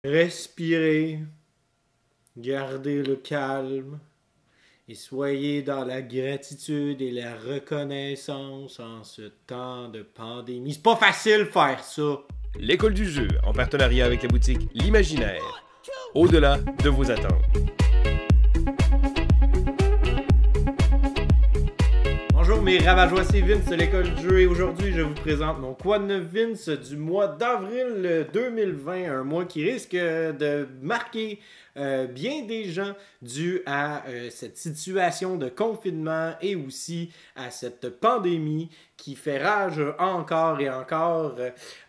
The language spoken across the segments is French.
Respirez, gardez le calme et soyez dans la gratitude et la reconnaissance en ce temps de pandémie. C'est pas facile faire ça. L'école du jeu, en partenariat avec la boutique L'Imaginaire. Au-delà de vos attentes. Bonjour mes ravageois, c'est Vince de l'école du jeu et aujourd'hui je vous présente mon Quoi de neuf Vince du mois d'avril 2020, un mois qui risque de marquer bien des gens dû à cette situation de confinement et aussi à cette pandémie qui fait rage encore et encore.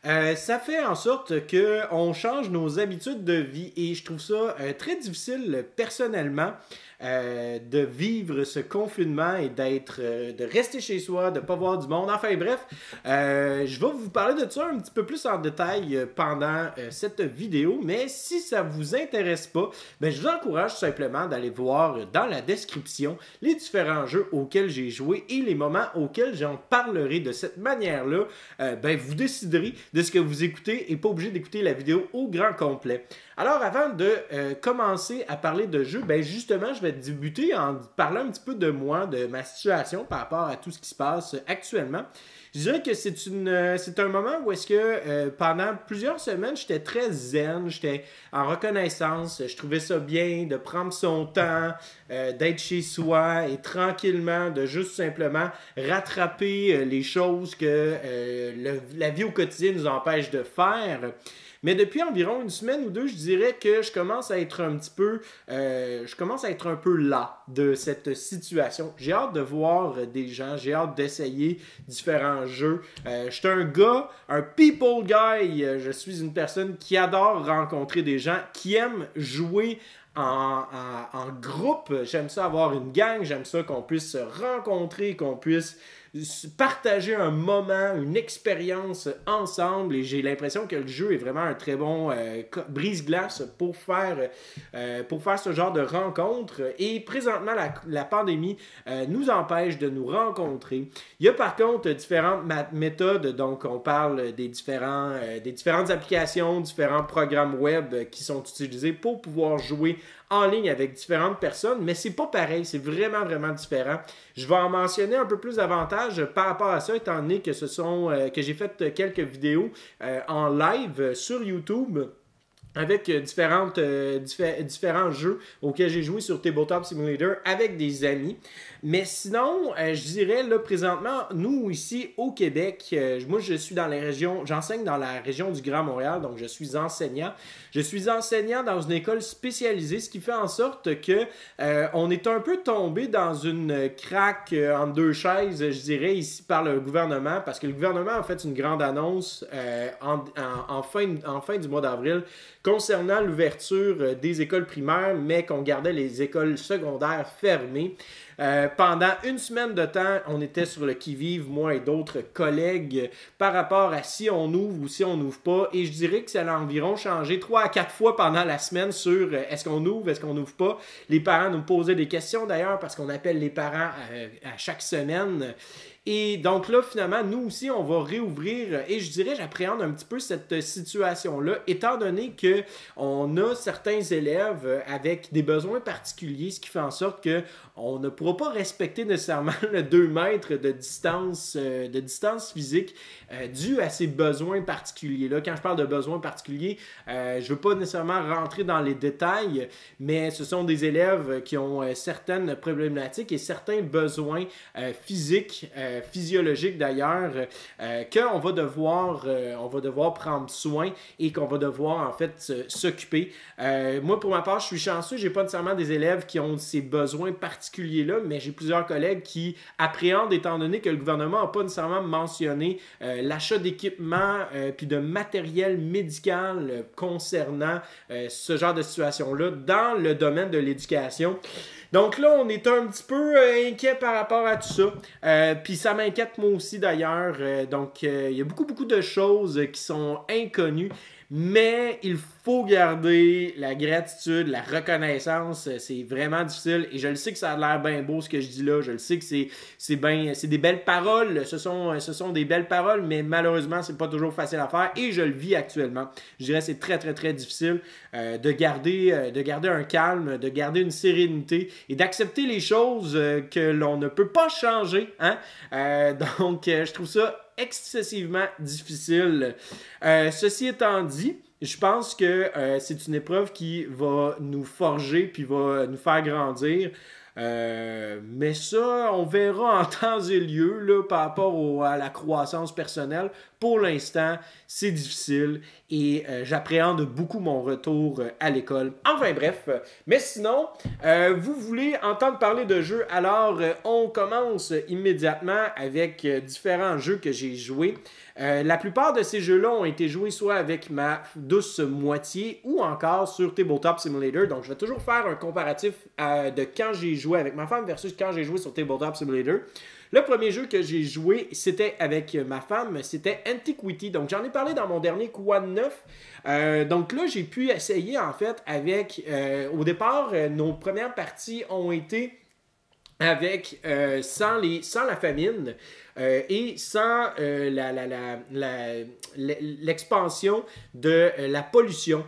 Ça fait en sorte qu'on change nos habitudes de vie et je trouve ça très difficile personnellement. De vivre ce confinement et de rester chez soi, de ne pas voir du monde. Enfin bref, je vais vous parler de ça un petit peu plus en détail pendant cette vidéo, mais si ça ne vous intéresse pas, ben, je vous encourage tout simplement d'aller voir dans la description les différents jeux auxquels j'ai joué et les moments auxquels j'en parlerai de cette manière-là. Ben, vous déciderez de ce que vous écoutez et pas obligé d'écouter la vidéo au grand complet. Alors, avant de commencer à parler de jeux, ben justement, je vais débuter en parlant un petit peu de moi, de ma situation par rapport à tout ce qui se passe actuellement. Je dirais que c'est un moment où est-ce que pendant plusieurs semaines, j'étais très zen, j'étais en reconnaissance, je trouvais ça bien de prendre son temps, d'être chez soi et tranquillement de juste simplement rattraper les choses que la vie au quotidien nous empêche de faire. Mais depuis environ une semaine ou deux, je dirais que je commence à être un peu las de cette situation. J'ai hâte de voir des gens, j'ai hâte d'essayer différents jeux. Je suis un gars, un people guy. Je suis une personne qui adore rencontrer des gens, qui aime jouer en groupe. J'aime ça avoir une gang, j'aime ça qu'on puisse se rencontrer, qu'on puisse partager un moment, une expérience ensemble et j'ai l'impression que le jeu est vraiment un très bon brise-glace pour faire ce genre de rencontre et présentement la pandémie nous empêche de nous rencontrer. Il y a par contre différentes méthodes, donc on parle des différentes applications, différents programmes web qui sont utilisés pour pouvoir jouer en ligne avec différentes personnes, mais c'est pas pareil, c'est vraiment, vraiment différent. Je vais en mentionner un peu plus davantage par rapport à ça, étant donné que que j'ai fait quelques vidéos en live sur YouTube avec différents jeux auxquels j'ai joué sur Tabletop Simulator avec des amis. Mais sinon, je dirais, là, présentement, nous, ici, au Québec, moi, j'enseigne dans la région du Grand Montréal, donc je suis enseignant. Je suis enseignant dans une école spécialisée, ce qui fait en sorte que on est un peu tombé dans une craque entre deux chaises, je dirais, ici, par le gouvernement, parce que le gouvernement a fait une grande annonce en fin du mois d'avril concernant l'ouverture des écoles primaires, mais qu'on gardait les écoles secondaires fermées. Pendant une semaine de temps, on était sur le qui-vive, moi et d'autres collègues, par rapport à si on ouvre ou si on n'ouvre pas. Et je dirais que ça a environ changé 3 à 4 fois pendant la semaine sur est-ce qu'on ouvre, est-ce qu'on n'ouvre pas. Les parents nous posaient des questions d'ailleurs parce qu'on appelle les parents à chaque semaine. Et donc là, finalement, nous aussi, on va réouvrir et je dirais, j'appréhende un petit peu cette situation-là, étant donné qu'on a certains élèves avec des besoins particuliers, ce qui fait en sorte qu'on ne pourra pas respecter nécessairement le 2 mètres de distance physique dû à ces besoins particuliers-là. Quand je parle de besoins particuliers, je ne veux pas nécessairement rentrer dans les détails, mais ce sont des élèves qui ont certaines problématiques et certains besoins physiologiques d'ailleurs, qu'on va devoir prendre soin et qu'on va devoir en fait s'occuper. Moi, pour ma part, je suis chanceux, j'ai pas nécessairement des élèves qui ont ces besoins particuliers-là, mais j'ai plusieurs collègues qui appréhendent étant donné que le gouvernement n'a pas nécessairement mentionné l'achat d'équipements puis de matériel médical concernant ce genre de situation-là dans le domaine de l'éducation. Donc là, on est un petit peu inquiet par rapport à tout ça. Puis ça m'inquiète moi aussi d'ailleurs. Donc il y a beaucoup de choses qui sont inconnues. mais il faut garder la gratitude, la reconnaissance. C'est vraiment difficile et je le sais que ça a l'air bien beau ce que je dis là. Je le sais que c'est des belles paroles. Ce sont des belles paroles, mais malheureusement, c'est pas toujours facile à faire et je le vis actuellement. Je dirais que c'est très, très, très difficile de garder un calme, de garder une sérénité et d'accepter les choses que l'on ne peut pas changer. Hein? Donc, je trouve ça excessivement difficile. Ceci étant dit, je pense que c'est une épreuve qui va nous forger puis va nous faire grandir. Mais ça, on verra en temps et lieu là, par rapport à la croissance personnelle. Pour l'instant, c'est difficile et j'appréhende beaucoup mon retour à l'école. Enfin bref, mais sinon, vous voulez entendre parler de jeux, alors on commence immédiatement avec différents jeux que j'ai joués. La plupart de ces jeux-là ont été joués soit avec ma douce moitié ou encore sur Tabletop Simulator. Donc, je vais toujours faire un comparatif de quand j'ai joué avec ma femme versus quand j'ai joué sur Tabletop Simulator. Le premier jeu que j'ai joué, c'était avec ma femme, c'était Antiquity. Donc, j'en ai parlé dans mon dernier Quad 9. Donc là, j'ai pu essayer, en fait, avec... au départ, nos premières parties ont été avec sans la famine. Et sans l'expansion de la pollution,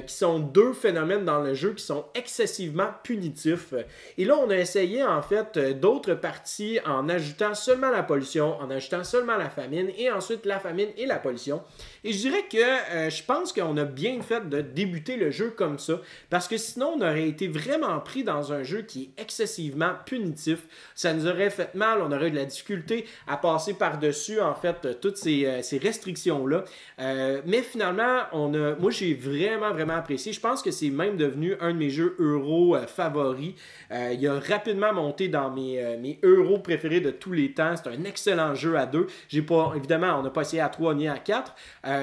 qui sont deux phénomènes dans le jeu qui sont excessivement punitifs. Et là, on a essayé en fait d'autres parties en ajoutant seulement la pollution, en ajoutant seulement la famine, et ensuite la famine et la pollution. Et je dirais que je pense qu'on a bien fait de débuter le jeu comme ça, parce que sinon, on aurait été vraiment pris dans un jeu qui est excessivement punitif. Ça nous aurait fait mal, on aurait eu de la difficulté à passer par-dessus, en fait, toutes ces restrictions-là. Mais finalement, moi, j'ai vraiment, vraiment apprécié. Je pense que c'est même devenu un de mes jeux euro favoris. Il a rapidement monté dans mes euros préférés de tous les temps. C'est un excellent jeu à deux. Évidemment, on n'a pas essayé à 3 ni à 4.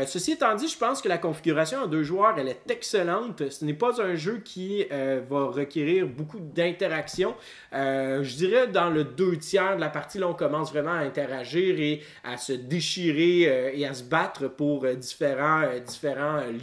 Ceci étant dit, je pense que la configuration à 2 joueurs, elle est excellente. Ce n'est pas un jeu qui va requérir beaucoup d'interaction. Je dirais dans le 2/3 de la partie, là, on commence vraiment à interagir et à se déchirer et à se battre pour différents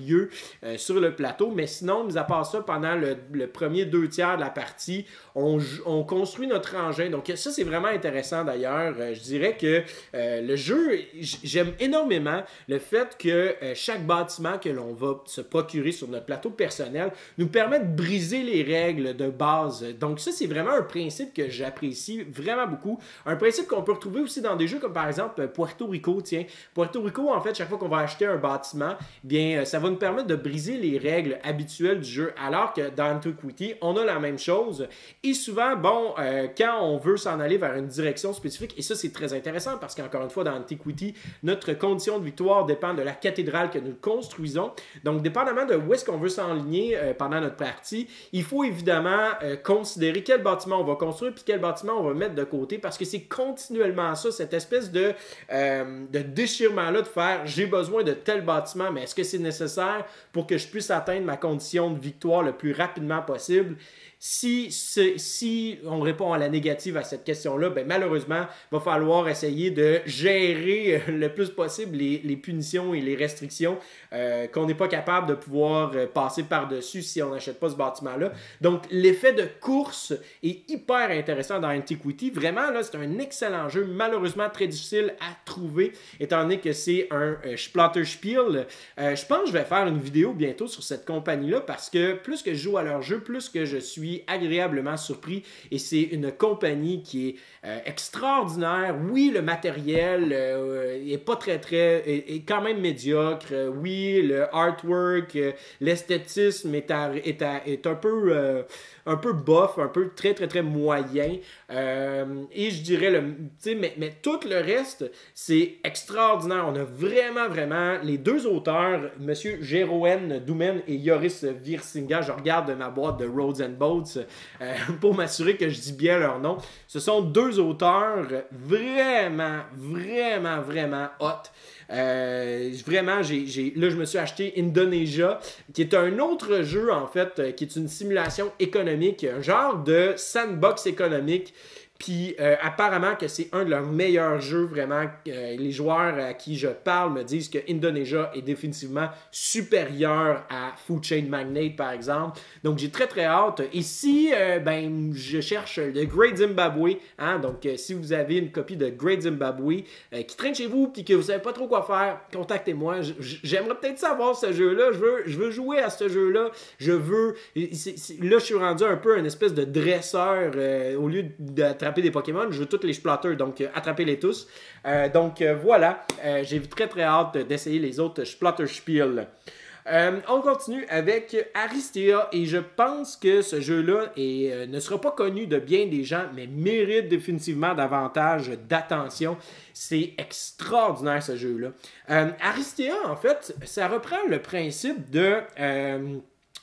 lieux sur le plateau. Mais sinon, mis à part ça, pendant le premier 2/3 de la partie, on construit notre engin. Donc ça, c'est vraiment intéressant d'ailleurs. Je dirais que le jeu, j'aime énormément le fait que chaque bâtiment que l'on va se procurer sur notre plateau personnel nous permet de briser les règles de base. Donc ça, c'est vraiment un principe que j'apprécie vraiment beaucoup. Un principe qu'on peut retrouver aussi dans des jeux comme par exemple Puerto Rico. Tiens, Puerto Rico, en fait, chaque fois qu'on va acheter un bâtiment, bien, ça va nous permettre de briser les règles habituelles du jeu, alors que dans Antiquity, on a la même chose. Et souvent, bon, quand on veut s'en aller vers une direction spécifique, et ça, c'est très intéressant parce qu'encore une fois, dans Antiquity, notre condition de victoire dépend de la cathédrale que nous construisons. Donc, dépendamment de où est-ce qu'on veut s'enligner pendant notre partie, il faut évidemment considérer quel bâtiment on va construire puis quel bâtiment on va mettre de côté, parce que c'est continuellement ça, cette espèce de déchirement-là de faire « j'ai besoin de tel bâtiment, mais est-ce que c'est nécessaire pour que je puisse atteindre ma condition de victoire le plus rapidement possible ?» Si on répond à la négative à cette question-là, ben malheureusement, il va falloir essayer de gérer le plus possible les punitions et les restrictions qu'on n'est pas capable de pouvoir passer par-dessus si on n'achète pas ce bâtiment-là. Donc, l'effet de course est hyper intéressant dans Antiquity. Vraiment, là, c'est un excellent jeu, malheureusement très difficile à trouver, étant donné que c'est un Splatterspiel. Je pense que je vais faire une vidéo bientôt sur cette compagnie-là, parce que plus que je joue à leur jeu, plus que je suis agréablement surpris, et c'est une compagnie qui est extraordinaire. Oui, le matériel est pas est quand même médiocre. Oui, le artwork, l'esthétisme est un peu bof, un peu très très très moyen. Et je dirais, mais tout le reste, c'est extraordinaire. On a vraiment les deux auteurs, M. Jeroen Doumen et Joris Virsinga. Je regarde ma boîte de Roads and Boats pour m'assurer que je dis bien leur nom. Ce sont deux auteurs vraiment hot. Vraiment, là, je me suis acheté Indonesia, qui est un autre jeu, en fait, qui est une simulation économique, un genre de sandbox économique. Puis apparemment que c'est un de leurs meilleurs jeux, vraiment. Les joueurs à qui je parle me disent que Indonesia est définitivement supérieur à Food Chain Magnate, par exemple. Donc j'ai très très hâte. Et si je cherche le Great Zimbabwe, hein, donc si vous avez une copie de Great Zimbabwe qui traîne chez vous et que vous savez pas trop quoi faire, contactez-moi. J'aimerais peut-être savoir ce jeu-là. Je veux jouer à ce jeu-là. Là, je suis rendu un peu une espèce de dresseur. Au lieu d'attraper des Pokémon, je veux tous les Splatters. Donc, attrapez-les tous. Voilà. J'ai très très hâte d'essayer les autres Splatterspiel. On continue avec Aristea et je pense que ce jeu-là ne sera pas connu de bien des gens, mais mérite définitivement davantage d'attention. C'est extraordinaire ce jeu-là. Aristea, en fait, ça reprend le principe de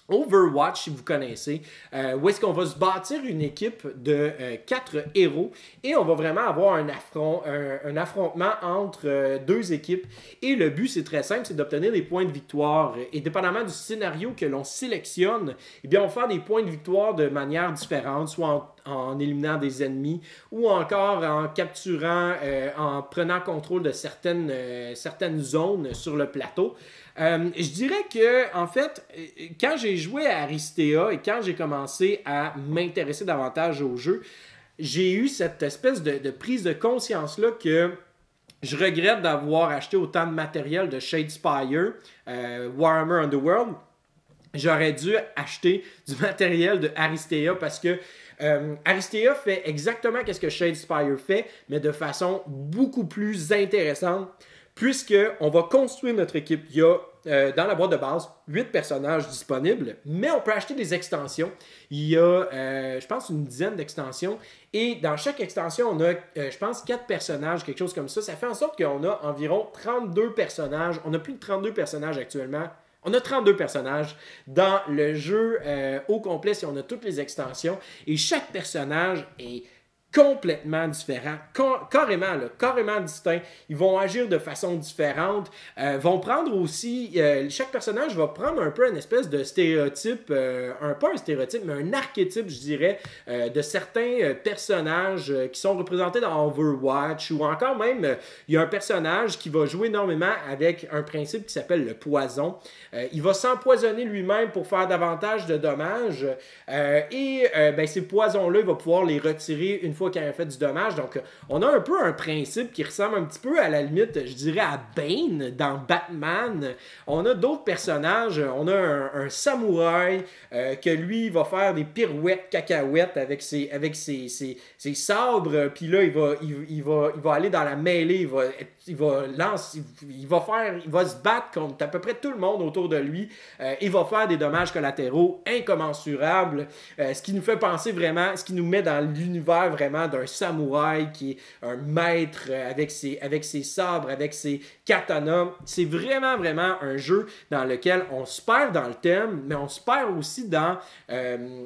Overwatch, si vous connaissez, où est-ce qu'on va se bâtir une équipe de 4 héros et on va vraiment avoir un affrontement entre 2 équipes. Et le but, c'est très simple, c'est d'obtenir des points de victoire. Et dépendamment du scénario que l'on sélectionne, eh bien, on va faire des points de victoire de manière différente, soit en éliminant des ennemis ou encore en capturant, en prenant contrôle de certaines zones sur le plateau. Je dirais que, en fait, quand j'ai joué à Aristea et quand j'ai commencé à m'intéresser davantage au jeu, j'ai eu cette espèce de prise de conscience-là que je regrette d'avoir acheté autant de matériel de Shadespire, Warhammer Underworld. J'aurais dû acheter du matériel de Aristea parce que Aristea fait exactement ce que Shadespire fait, mais de façon beaucoup plus intéressante. Puisqu'on va construire notre équipe. Il y a dans la boîte de base 8 personnages disponibles, mais on peut acheter des extensions. Il y a, je pense, une dizaine d'extensions. Et dans chaque extension, on a, je pense, 4 personnages, quelque chose comme ça. Ça fait en sorte qu'on a environ 32 personnages. On a plus de 32 personnages actuellement. On a 32 personnages dans le jeu au complet si on a toutes les extensions. Et chaque personnage est complètement différent, carrément distinct. Ils vont agir de façon différente, vont prendre aussi, chaque personnage va prendre un peu une espèce de stéréotype, pas un stéréotype, mais un archétype, je dirais, de certains personnages qui sont représentés dans Overwatch, ou encore même, il y a un personnage qui va jouer énormément avec un principe qui s'appelle le poison. Il va s'empoisonner lui-même pour faire davantage de dommages, ces poisons-là, il va pouvoir les retirer une fois qu'il a fait du dommage. Donc, on a un peu un principe qui ressemble un petit peu à la limite, je dirais, à Bane dans Batman. On a d'autres personnages. On a un samouraï que lui, il va faire des pirouettes cacahuètes avec ses sabres. Puis là, il va aller dans la mêlée. Il va se battre contre à peu près tout le monde autour de lui. Il va faire des dommages collatéraux incommensurables. Ce qui nous fait penser vraiment, ce qui nous met dans l'univers vraiment d'un samouraï qui est un maître avec ses sabres, avec ses katanas. C'est vraiment, vraiment un jeu dans lequel on se perd dans le thème, mais on se perd aussi dans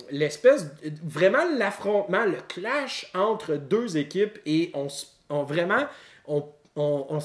l'espèce, vraiment l'affrontement, le clash entre 2 équipes et on se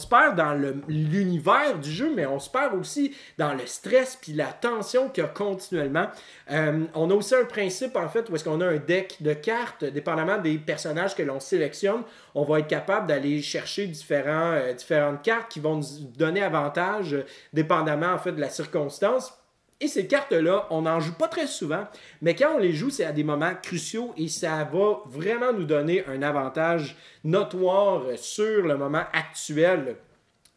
perd dans l'univers du jeu, mais on se perd aussi dans le stress puis la tension qu'il y a continuellement. On a aussi un principe, en fait, où est-ce qu'on a un deck de cartes, dépendamment des personnages que l'on sélectionne, on va être capable d'aller chercher différentes cartes qui vont nous donner avantage, dépendamment, en fait, de la circonstance. Et ces cartes-là, on n'en joue pas très souvent, mais quand on les joue, c'est à des moments cruciaux et ça va vraiment nous donner un avantage notoire sur le moment actuel.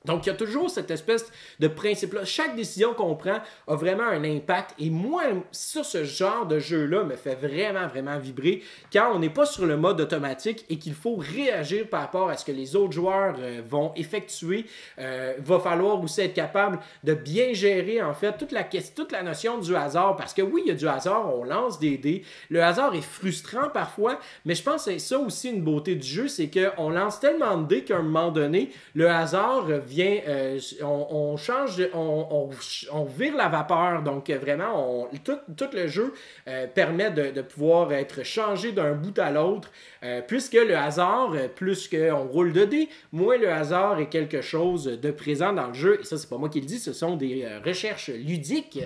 Donc, il y a toujours cette espèce de principe-là. Chaque décision qu'on prend a vraiment un impact. Et moi, sur ce genre de jeu-là, me fait vraiment, vraiment vibrer quand on n'est pas sur le mode automatique et qu'il faut réagir par rapport à ce que les autres joueurs vont effectuer. Va falloir aussi être capable de bien gérer, en fait, toute la notion du hasard. Parce que oui, il y a du hasard, on lance des dés. Le hasard est frustrant parfois, mais je pense que c'est ça aussi une beauté du jeu, c'est qu'on lance tellement de dés qu'à un moment donné, le hasard vient, on change, on vire la vapeur. Donc, vraiment, tout le jeu permet de pouvoir être changé d'un bout à l'autre. Puisque le hasard, plus qu'on roule de dés, moins le hasard est quelque chose de présent dans le jeu. Et ça, c'est pas moi qui le dis, ce sont des recherches ludiques.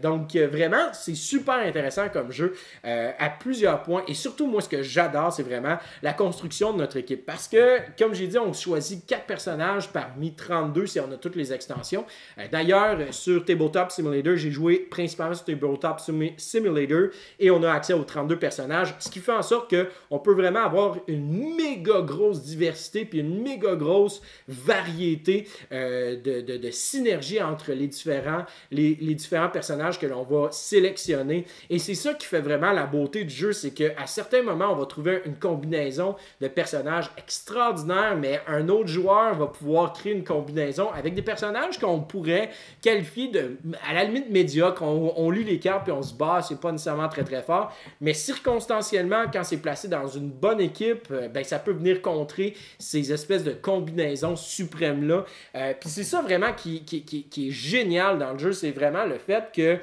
Donc, vraiment, c'est super intéressant comme jeu à plusieurs points. Et surtout, moi, ce que j'adore, c'est vraiment la construction de notre équipe. Parce que, comme j'ai dit, on choisit 4 personnages parmi 32 si on a toutes les extensions. D'ailleurs, sur Tabletop Simulator, j'ai joué principalement sur Tabletop Simulator et on a accès aux 32 personnages, ce qui fait en sorte qu'on peut vraiment avoir une méga grosse diversité puis une méga grosse variété de synergie entre les différents personnages que l'on va sélectionner. Et c'est ça qui fait vraiment la beauté du jeu, c'est qu'à certains moments, on va trouver une combinaison de personnages extraordinaires, mais un autre joueur va pouvoir créer une combinaison avec des personnages qu'on pourrait qualifier de, à la limite, médiocre. On lit les cartes puis on se bat, c'est pas nécessairement très très fort, mais circonstanciellement, quand c'est placé dans une bonne équipe, ben, ça peut venir contrer ces espèces de combinaisons suprêmes-là. Puis c'est ça vraiment qui est génial dans le jeu, c'est vraiment le fait que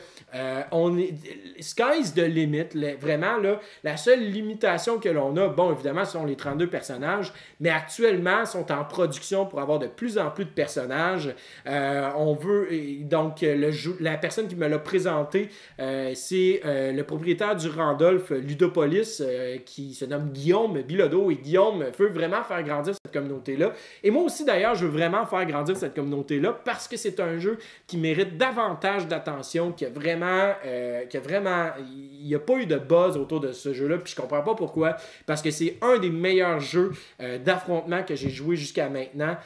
sky's the limit. Vraiment, là, la seule limitation que l'on a, bon, évidemment, ce sont les 32 personnages, mais actuellement, sont en production pour avoir de plus en plus de personnages. On veut, donc, la personne qui me l'a présenté, c'est le propriétaire du Randolph Ludopolis, qui se nomme Guillaume Bilodeau, et Guillaume veut vraiment faire grandir cette communauté-là. Et moi aussi, d'ailleurs, je veux vraiment faire grandir cette communauté-là parce que c'est un jeu qui mérite davantage d'attention, qui a vraiment, il n'y a pas eu de buzz autour de ce jeu-là, puis je comprends pas pourquoi, parce que c'est un des meilleurs jeux d'affrontement que j'ai joué jusqu'à maintenant.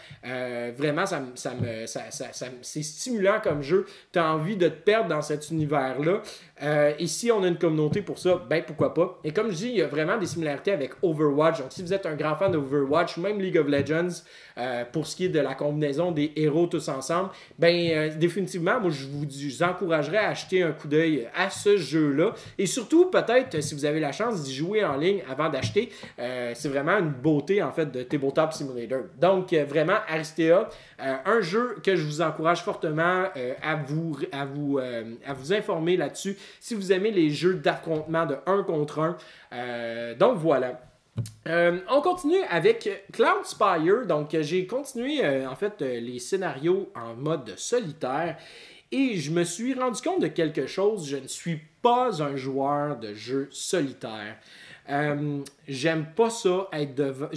Vraiment, c'est stimulant comme jeu. Tu as envie de te perdre dans cet univers-là. Et si on a une communauté pour ça, ben pourquoi pas. Et comme je dis, il y a vraiment des similarités avec Overwatch. Donc si vous êtes un grand fan d'Overwatch, même League of Legends, pour ce qui est de la combinaison des héros tous ensemble, ben définitivement, moi je vous encouragerais à acheter un coup d'œil à ce jeu-là. Et surtout, peut-être, si vous avez la chance d'y jouer en ligne avant d'acheter, c'est vraiment une beauté en fait de Tabletop Simulator. Donc vraiment, Aristea, un jeu que je vous encourage fortement à vous informer là-dessus si vous aimez les jeux d'affrontement de 1 contre 1. Donc voilà. On continue avec Cloud Spire. Donc j'ai continué en fait les scénarios en mode solitaire et je me suis rendu compte de quelque chose. Je ne suis pas un joueur de jeux solitaires. J'aime pas ça être devant.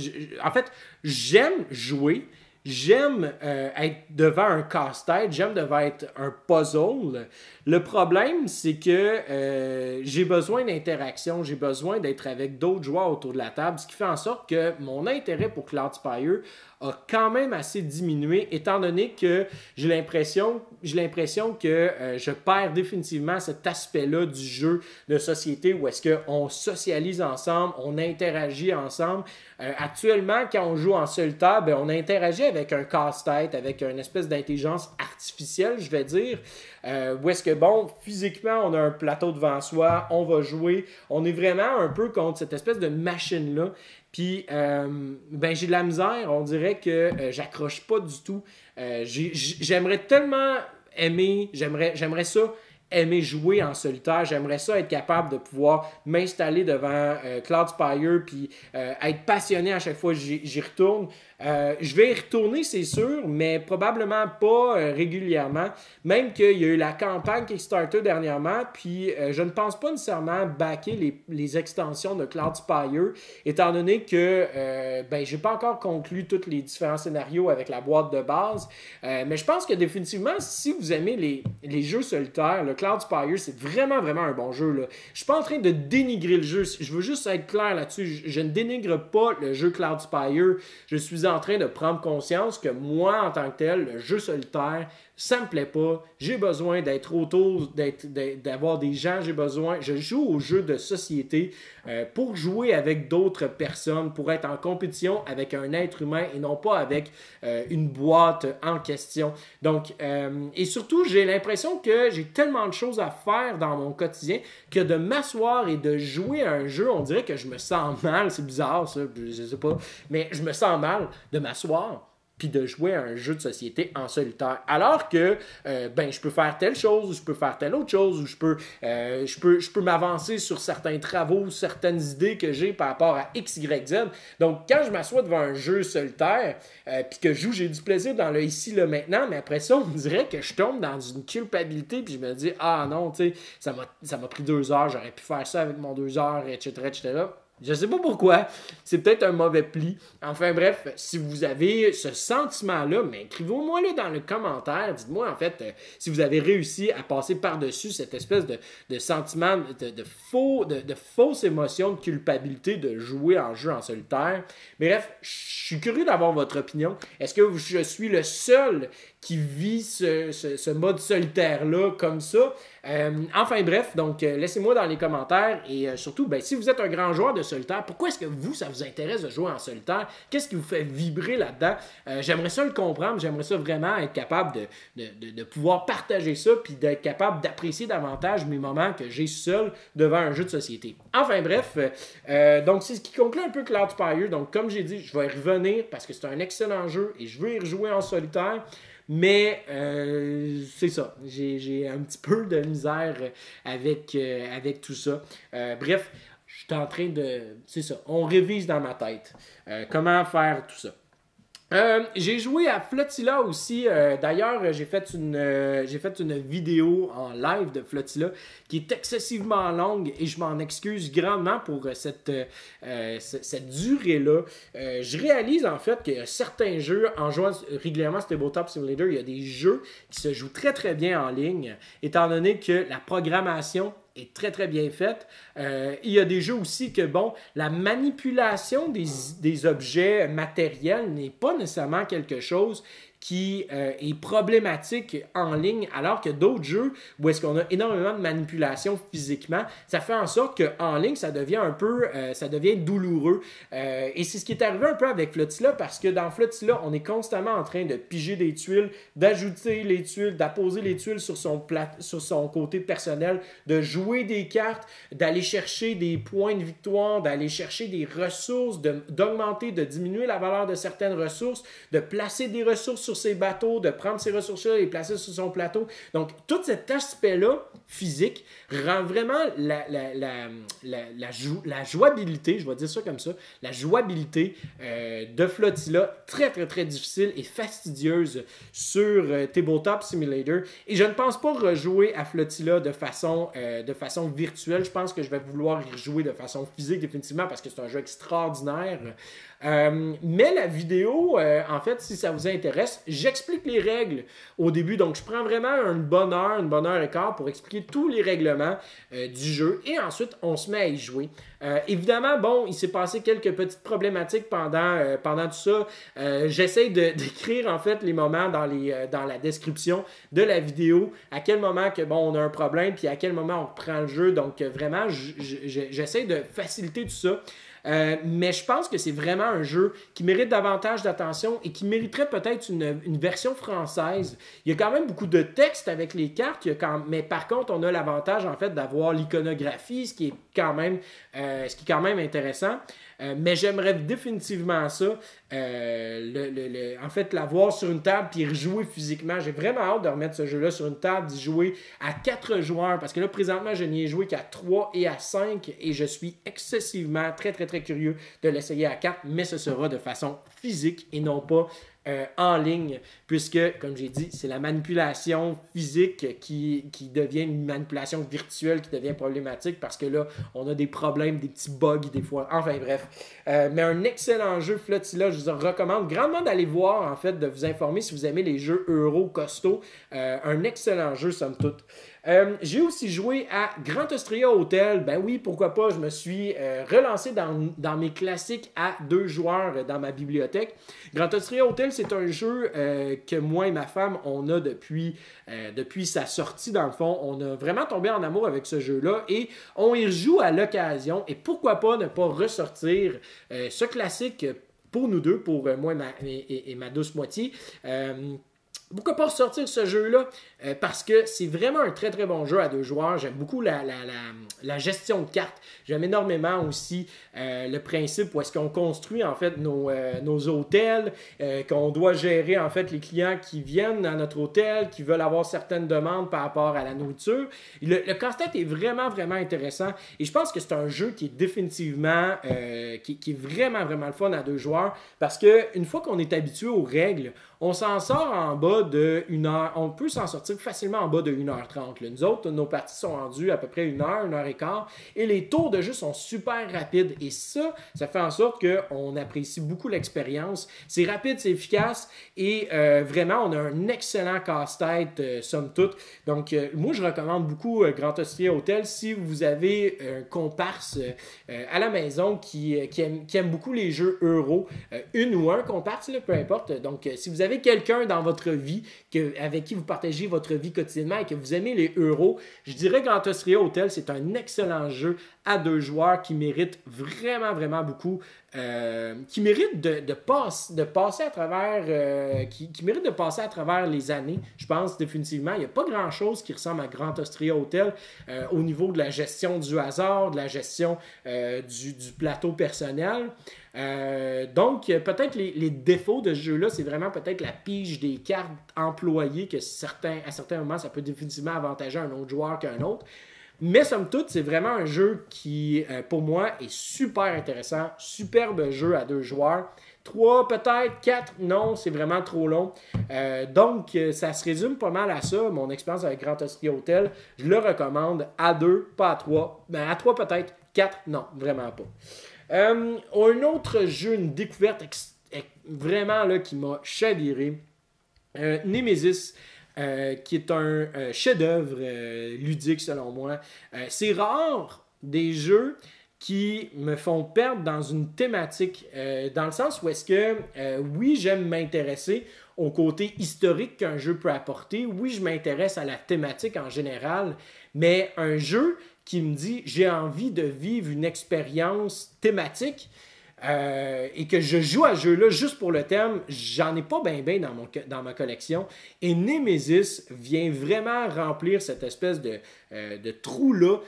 En fait, j'aime jouer. J'aime être devant un casse-tête, j'aime devant être un puzzle. Le problème, c'est que j'ai besoin d'interaction, j'ai besoin d'être avec d'autres joueurs autour de la table, ce qui fait en sorte que mon intérêt pour Cloud Spire a quand même assez diminué, étant donné que j'ai l'impression que je perds définitivement cet aspect-là du jeu de société où est-ce qu'on socialise ensemble, on interagit ensemble. Actuellement, quand on joue en solitaire, ben, on interagit avec un casse-tête, avec une espèce d'intelligence artificielle, je vais dire, où est-ce que, bon, physiquement, on a un plateau devant soi, on va jouer, on est vraiment un peu contre cette espèce de machine-là. Puis, ben, j'ai de la misère, on dirait que j'accroche pas du tout. J'aimerais tellement aimer, j'aimerais ça aimer jouer en solitaire, j'aimerais ça être capable de pouvoir m'installer devant Cloud Spire puis être passionné à chaque fois que j'y retourne. Je vais y retourner, c'est sûr, mais probablement pas régulièrement. Même qu'il y a eu la campagne Kickstarter dernièrement, puis je ne pense pas nécessairement backer les extensions de Cloud Spire, étant donné que ben, j'ai pas encore conclu tous les différents scénarios avec la boîte de base. Mais je pense que définitivement, si vous aimez les jeux solitaires, le Cloud Spire, c'est vraiment, vraiment un bon jeu, là. Je suis pas en train de dénigrer le jeu. Je veux juste être clair là-dessus. Je ne dénigre pas le jeu Cloud Spire. Je suis en train de prendre conscience que moi, en tant que tel, le jeu solitaire, ça me plaît pas. J'ai besoin d'être autour, d'avoir des gens. Je joue aux jeux de société pour jouer avec d'autres personnes, pour être en compétition avec un être humain et non pas avec une boîte en question. Donc, et surtout, j'ai l'impression que j'ai tellement de choses à faire dans mon quotidien que de m'asseoir et de jouer à un jeu, on dirait que je me sens mal. C'est bizarre, ça, je sais pas. Mais je me sens mal de m'asseoir puis de jouer à un jeu de société en solitaire. Alors que, je peux faire telle chose, ou je peux faire telle autre chose, ou je peux m'avancer sur certains travaux, certaines idées que j'ai par rapport à X, Y, Z. Donc, quand je m'assois devant un jeu solitaire, puis que je joue, j'ai du plaisir dans le ici, le maintenant, mais après ça, on dirait que je tombe dans une culpabilité, puis je me dis, ah non, tu sais, ça m'a pris 2 heures, j'aurais pu faire ça avec mon 2 heures, etc., etc., Je sais pas pourquoi, c'est peut-être un mauvais pli. Enfin bref, si vous avez ce sentiment-là, mais écrivez-moi-le dans le commentaire. Dites-moi en fait si vous avez réussi à passer par-dessus cette espèce de sentiment, de fausse émotion de culpabilité de jouer en jeu en solitaire. Mais bref, je suis curieux d'avoir votre opinion. Est-ce que je suis le seul qui vit ce mode solitaire-là comme ça? Enfin bref, donc laissez-moi dans les commentaires et surtout, si vous êtes un grand joueur de solitaire, pourquoi est-ce que ça vous intéresse de jouer en solitaire? Qu'est-ce qui vous fait vibrer là-dedans? J'aimerais ça le comprendre, j'aimerais ça vraiment être capable de pouvoir partager ça puis d'être capable d'apprécier davantage mes moments que j'ai seul devant un jeu de société. Enfin bref, donc c'est ce qui conclut un peu Cloudspire. Donc comme j'ai dit, je vais y revenir parce que c'est un excellent jeu et je veux y rejouer en solitaire. Mais c'est ça, j'ai un petit peu de misère avec tout ça. Bref, je suis en train de... C'est ça, on révise dans ma tête comment faire tout ça. J'ai joué à Flottilla aussi. D'ailleurs, j'ai fait une vidéo en live de Flottilla qui est excessivement longue et je m'en excuse grandement pour cette durée-là. Je réalise en fait que certains jeux, en jouant régulièrement Tabletop Simulator, il y a des jeux qui se jouent très très bien en ligne, étant donné que la programmation est très très bien faite. Il y a des jeux aussi que, la manipulation des objets matériels n'est pas nécessairement quelque chose qui est problématique en ligne, alors que d'autres jeux où est-ce qu'on a énormément de manipulation physiquement, ça fait en sorte qu'en ligne, ça devient douloureux. Et c'est ce qui est arrivé un peu avec Flottilla, parce que dans Flottilla, on est constamment en train de piger des tuiles, d'ajouter les tuiles, d'apposer les tuiles sur son côté personnel, de jouer des cartes, d'aller chercher des points de victoire, d'aller chercher des ressources, d'augmenter, de diminuer la valeur de certaines ressources, de placer des ressources sur ses bateaux, de prendre ces ressources-là et les placer sur son plateau. Donc, tout cet aspect-là, physique, rend vraiment la jouabilité, je vais dire ça comme ça, la jouabilité de Flottilla très, très, très difficile et fastidieuse sur Tabletop Simulator. Et je ne pense pas rejouer à Flottilla de façon virtuelle. Je pense que je vais vouloir y rejouer de façon physique définitivement parce que c'est un jeu extraordinaire. Mais la vidéo, en fait, si ça vous intéresse, j'explique les règles au début. Donc, je prends vraiment une bonne heure et quart pour expliquer tous les règlements du jeu. Et ensuite, on se met à y jouer. Évidemment, il s'est passé quelques petites problématiques pendant tout ça. J'essaie d'écrire, en fait, les moments dans la description de la vidéo. À quel moment que, on a un problème, puis à quel moment on reprend le jeu. Donc, vraiment, j'essaie de faciliter tout ça. Mais je pense que c'est vraiment un jeu qui mérite davantage d'attention et qui mériterait peut-être une version française. Il y a quand même beaucoup de texte avec les cartes, mais par contre, on a l'avantage en fait d'avoir l'iconographie, ce qui est quand même intéressant. Mais j'aimerais définitivement ça, en fait, l'avoir sur une table puis rejouer physiquement. J'ai vraiment hâte de remettre ce jeu-là sur une table, d'y jouer à 4 joueurs, parce que là, présentement, je n'y ai joué qu'à 3 et à 5, et je suis excessivement très, très, très curieux de l'essayer à 4, mais ce sera de façon physique et non pas en ligne, puisque, comme j'ai dit, c'est la manipulation physique qui devient une manipulation virtuelle qui devient problématique, parce que là, on a des problèmes, des petits bugs des fois. Enfin bref, mais un excellent jeu Flottilla, je vous recommande grandement d'aller voir, en fait, de vous informer si vous aimez les jeux euro costauds. Un excellent jeu, somme toute. J'ai aussi joué à Grand Austria Hotel. Ben oui, pourquoi pas, je me suis relancé dans mes classiques à 2 joueurs dans ma bibliothèque. Grand Austria Hotel, c'est un jeu que moi et ma femme, on a depuis sa sortie, dans le fond. On a vraiment tombé en amour avec ce jeu-là et on y rejoue à l'occasion. Et pourquoi pas ne pas ressortir ce classique pour nous deux, pour moi et ma douce moitié. Pourquoi pas sortir ce jeu-là? Parce que c'est vraiment un très très bon jeu à 2 joueurs. J'aime beaucoup la gestion de cartes. J'aime énormément aussi le principe où est-ce qu'on construit en fait nos hôtels, qu'on doit gérer en fait les clients qui viennent à notre hôtel, qui veulent avoir certaines demandes par rapport à la nourriture. Le casse-tête est vraiment vraiment intéressant et je pense que c'est un jeu qui est définitivement, qui est vraiment vraiment le fun à 2 joueurs parce qu'une fois qu'on est habitué aux règles, on s'en sort en bas de 1 heure. On peut s'en sortir facilement en bas de 1h30. Là. Nous autres, nos parties sont rendues à peu près 1 heure, 1h15. Et les tours de jeu sont super rapides. Et ça fait en sorte qu'on apprécie beaucoup l'expérience. C'est rapide, c'est efficace. Et vraiment, on a un excellent casse-tête, somme toute. Donc, moi, je recommande beaucoup Grand Austria Hotel si vous avez un comparse à la maison qui aime beaucoup les jeux euro. Une ou un comparse, là, peu importe. Donc, si vous avez quelqu'un dans votre vie avec qui vous partagez votre vie quotidiennement et que vous aimez les euros, je dirais que Grand Austria Hotel, c'est un excellent jeu à 2 joueurs qui mérite vraiment, vraiment beaucoup, qui mérite de passer à travers, qui mérite de passer à travers les années, je pense définitivement. Il n'y a pas grand-chose qui ressemble à Grand Austria Hotel au niveau de la gestion du hasard, de la gestion du plateau personnel. Donc, peut-être les défauts de ce jeu-là, c'est vraiment peut-être la pige des cartes employées que à certains moments, ça peut définitivement avantager un autre joueur qu'un autre. Mais somme toute, c'est vraiment un jeu qui, pour moi, est super intéressant. Superbe jeu à 2 joueurs. 3 peut-être, 4, non, c'est vraiment trop long. Donc, ça se résume pas mal à ça, mon expérience avec Grand Austria Hotel. Je le recommande à 2, pas à 3. Ben, à 3 peut-être, 4, non, vraiment pas. Un autre jeu, une découverte vraiment là, qui m'a chaviré, Nemesis, qui est un chef-d'œuvre ludique selon moi. C'est rare des jeux qui me font perdre dans une thématique, dans le sens où est-ce que, oui, j'aime m'intéresser au côté historique qu'un jeu peut apporter, oui, je m'intéresse à la thématique en général, mais un jeu qui me dit j'ai envie de vivre une expérience thématique et que je joue à ce jeu-là juste pour le thème, j'en ai pas bien dans ma collection. Et Nemesis vient vraiment remplir cette espèce de trou-là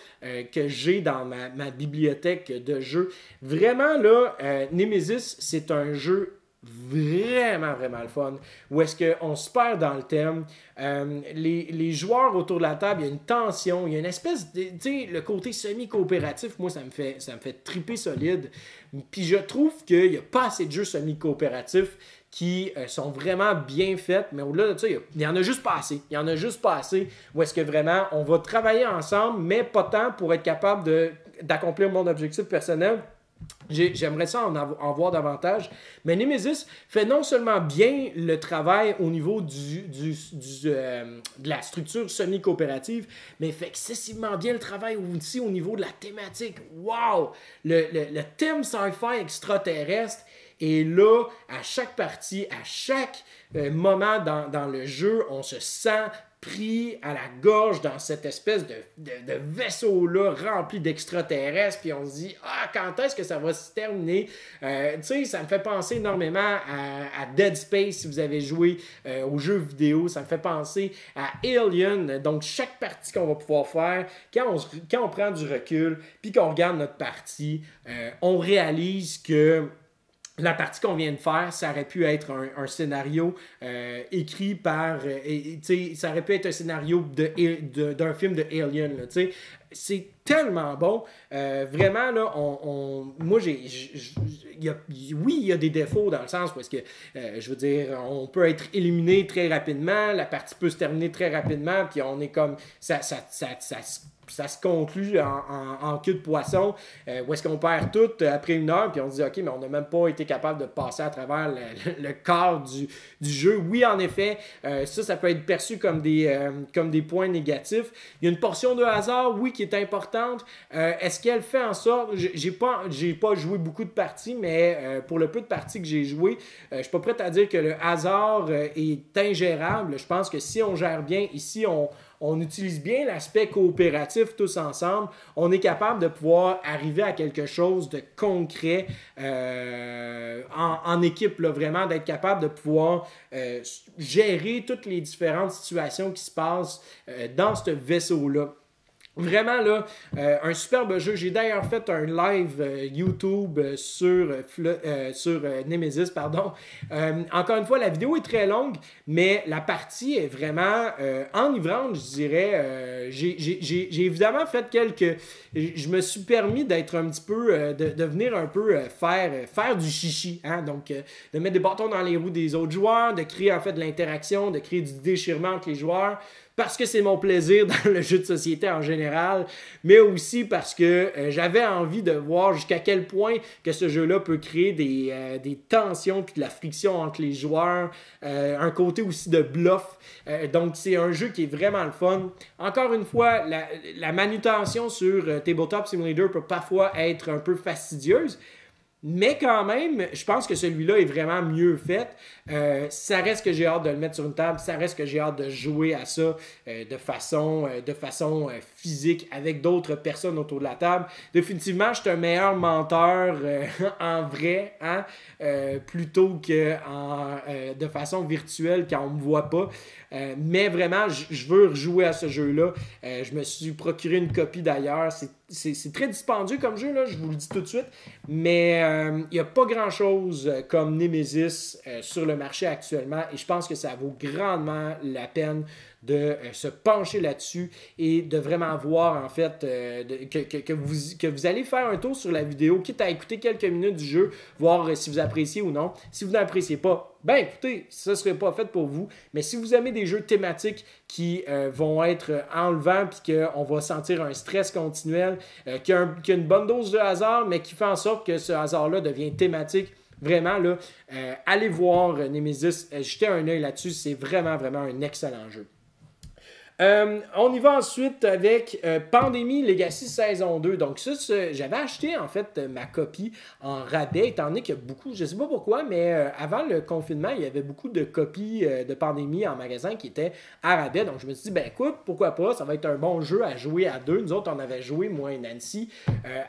que j'ai dans ma bibliothèque de jeux. Vraiment, là, Nemesis, c'est un jeu vraiment, vraiment le fun. Où est-ce qu'on se perd dans le thème. Les joueurs autour de la table, il y a une tension, il y a une espèce de... Tu sais, le côté semi-coopératif, moi, ça me fait triper solide. Puis je trouve qu'il n'y a pas assez de jeux semi-coopératifs qui sont vraiment bien faits, mais au-delà de ça, il n'y en a juste pas assez. Il y en a juste pas assez où est-ce que vraiment, on va travailler ensemble, mais pas tant pour être capable d'accomplir mon objectif personnel. J'aimerais ça en voir davantage. Mais Nemesis fait non seulement bien le travail au niveau de la structure semi-coopérative, mais fait excessivement bien le travail aussi au niveau de la thématique. Wow! Le thème sci-fi extraterrestre est là à chaque partie, à chaque moment dans le jeu, on se sent pris à la gorge dans cette espèce de vaisseau-là rempli d'extraterrestres, puis on se dit « Ah, quand est-ce que ça va se terminer? » Tu sais, ça me fait penser énormément à Dead Space, si vous avez joué aux jeux vidéo. Ça me fait penser à Alien. Donc, chaque partie qu'on va pouvoir faire, quand on prend du recul, puis qu'on regarde notre partie, on réalise que la partie qu'on vient de faire, ça aurait pu être un scénario écrit par... ça aurait pu être un scénario d'un film de Alien. C'est tellement bon. Vraiment, là, moi, oui, il y a des défauts dans le sens où est-ce que, je veux dire, on peut être éliminé très rapidement, la partie peut se terminer très rapidement, puis on est comme... Ça se conclut en queue de poisson, où est-ce qu'on perd tout après 1 heure, puis on se dit, OK, mais on n'a même pas été capable de passer à travers le corps du jeu. Oui, en effet, ça peut être perçu comme des points négatifs. Il y a une portion de hasard, oui, qui est importante. Est-ce qu'elle fait en sorte... J'ai pas joué beaucoup de parties, mais pour le peu de parties que j'ai joué, je suis pas prêt à dire que le hasard est ingérable. Je pense que si on gère bien, et si on utilise bien l'aspect coopératif tous ensemble, on est capable de pouvoir arriver à quelque chose de concret en équipe, là, vraiment d'être capable de pouvoir gérer toutes les différentes situations qui se passent dans ce vaisseau-là. Vraiment, là, un superbe jeu. J'ai d'ailleurs fait un live YouTube sur Nemesis, pardon. Encore une fois, la vidéo est très longue, mais la partie est vraiment enivrante, je dirais. J'ai évidemment fait quelques... Je me suis permis d'être un petit peu... de venir un peu faire du chichi, hein? Donc, de mettre des bâtons dans les roues des autres joueurs, de créer en fait de l'interaction, de créer du déchirement entre les joueurs, parce que c'est mon plaisir dans le jeu de société en général, mais aussi parce que j'avais envie de voir jusqu'à quel point que ce jeu-là peut créer des tensions puis de la friction entre les joueurs, un côté aussi de bluff. Donc, c'est un jeu qui est vraiment le fun. Encore une fois, la manutention sur Tabletop Simulator peut parfois être un peu fastidieuse, mais quand même, je pense que celui-là est vraiment mieux fait. Ça reste que j'ai hâte de le mettre sur une table. Ça reste que j'ai hâte de jouer à ça de façon physique avec d'autres personnes autour de la table. Définitivement, je suis un meilleur menteur en vrai, hein, plutôt que de façon virtuelle quand on ne me voit pas. Mais vraiment, je veux rejouer à ce jeu-là. Je me suis procuré une copie d'ailleurs. C'est très dispendieux comme jeu, là, je vous le dis tout de suite. Mais il n'y a pas grand-chose comme Nemesis sur le marché actuellement. Et je pense que ça vaut grandement la peine de se pencher là-dessus et de vraiment voir en fait que vous allez faire un tour sur la vidéo, quitte à écouter quelques minutes du jeu, voir si vous appréciez ou non. Si vous n'appréciez pas, ben écoutez, ça ne serait pas fait pour vous. Mais si vous aimez des jeux thématiques qui vont être enlevants puis qu'on va sentir un stress continuel, qu'il y a une bonne dose de hasard, mais qui fait en sorte que ce hasard-là devient thématique, vraiment, là, allez voir Nemesis, jetez un œil là-dessus, c'est vraiment, vraiment un excellent jeu. On y va ensuite avec Pandémie Legacy saison 2. Donc ça, j'avais acheté en fait ma copie en rabais, étant donné qu'il y a beaucoup, je ne sais pas pourquoi, mais avant le confinement, il y avait beaucoup de copies de Pandémie en magasin qui étaient à rabais. Donc je me suis dit, ben écoute, pourquoi pas, ça va être un bon jeu à jouer à deux. Nous autres, on avait joué, moi et Nancy,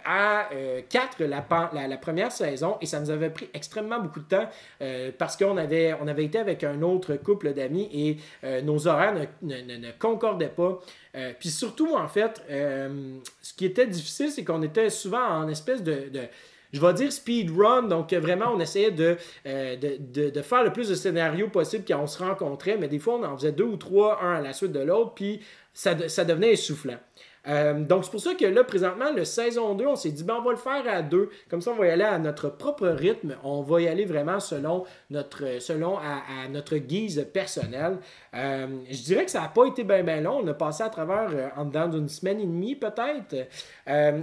à 4 la première saison et ça nous avait pris extrêmement beaucoup de temps parce qu'on avait été avec un autre couple d'amis et nos horaires ne concordait pas. Puis surtout, en fait, ce qui était difficile, c'est qu'on était souvent en espèce de je vais dire speedrun, donc vraiment on essayait de faire le plus de scénarios possible quand on se rencontrait, mais des fois on en faisait 2 ou 3, un à la suite de l'autre, puis ça devenait essoufflant. Donc c'est pour ça que là, présentement, le saison 2, on s'est dit, ben, on va le faire à 2. Comme ça, on va y aller à notre propre rythme. On va y aller vraiment selon à notre guise personnelle. Je dirais que ça n'a pas été bien long. On a passé à travers en dedans d'une semaine et demie peut-être.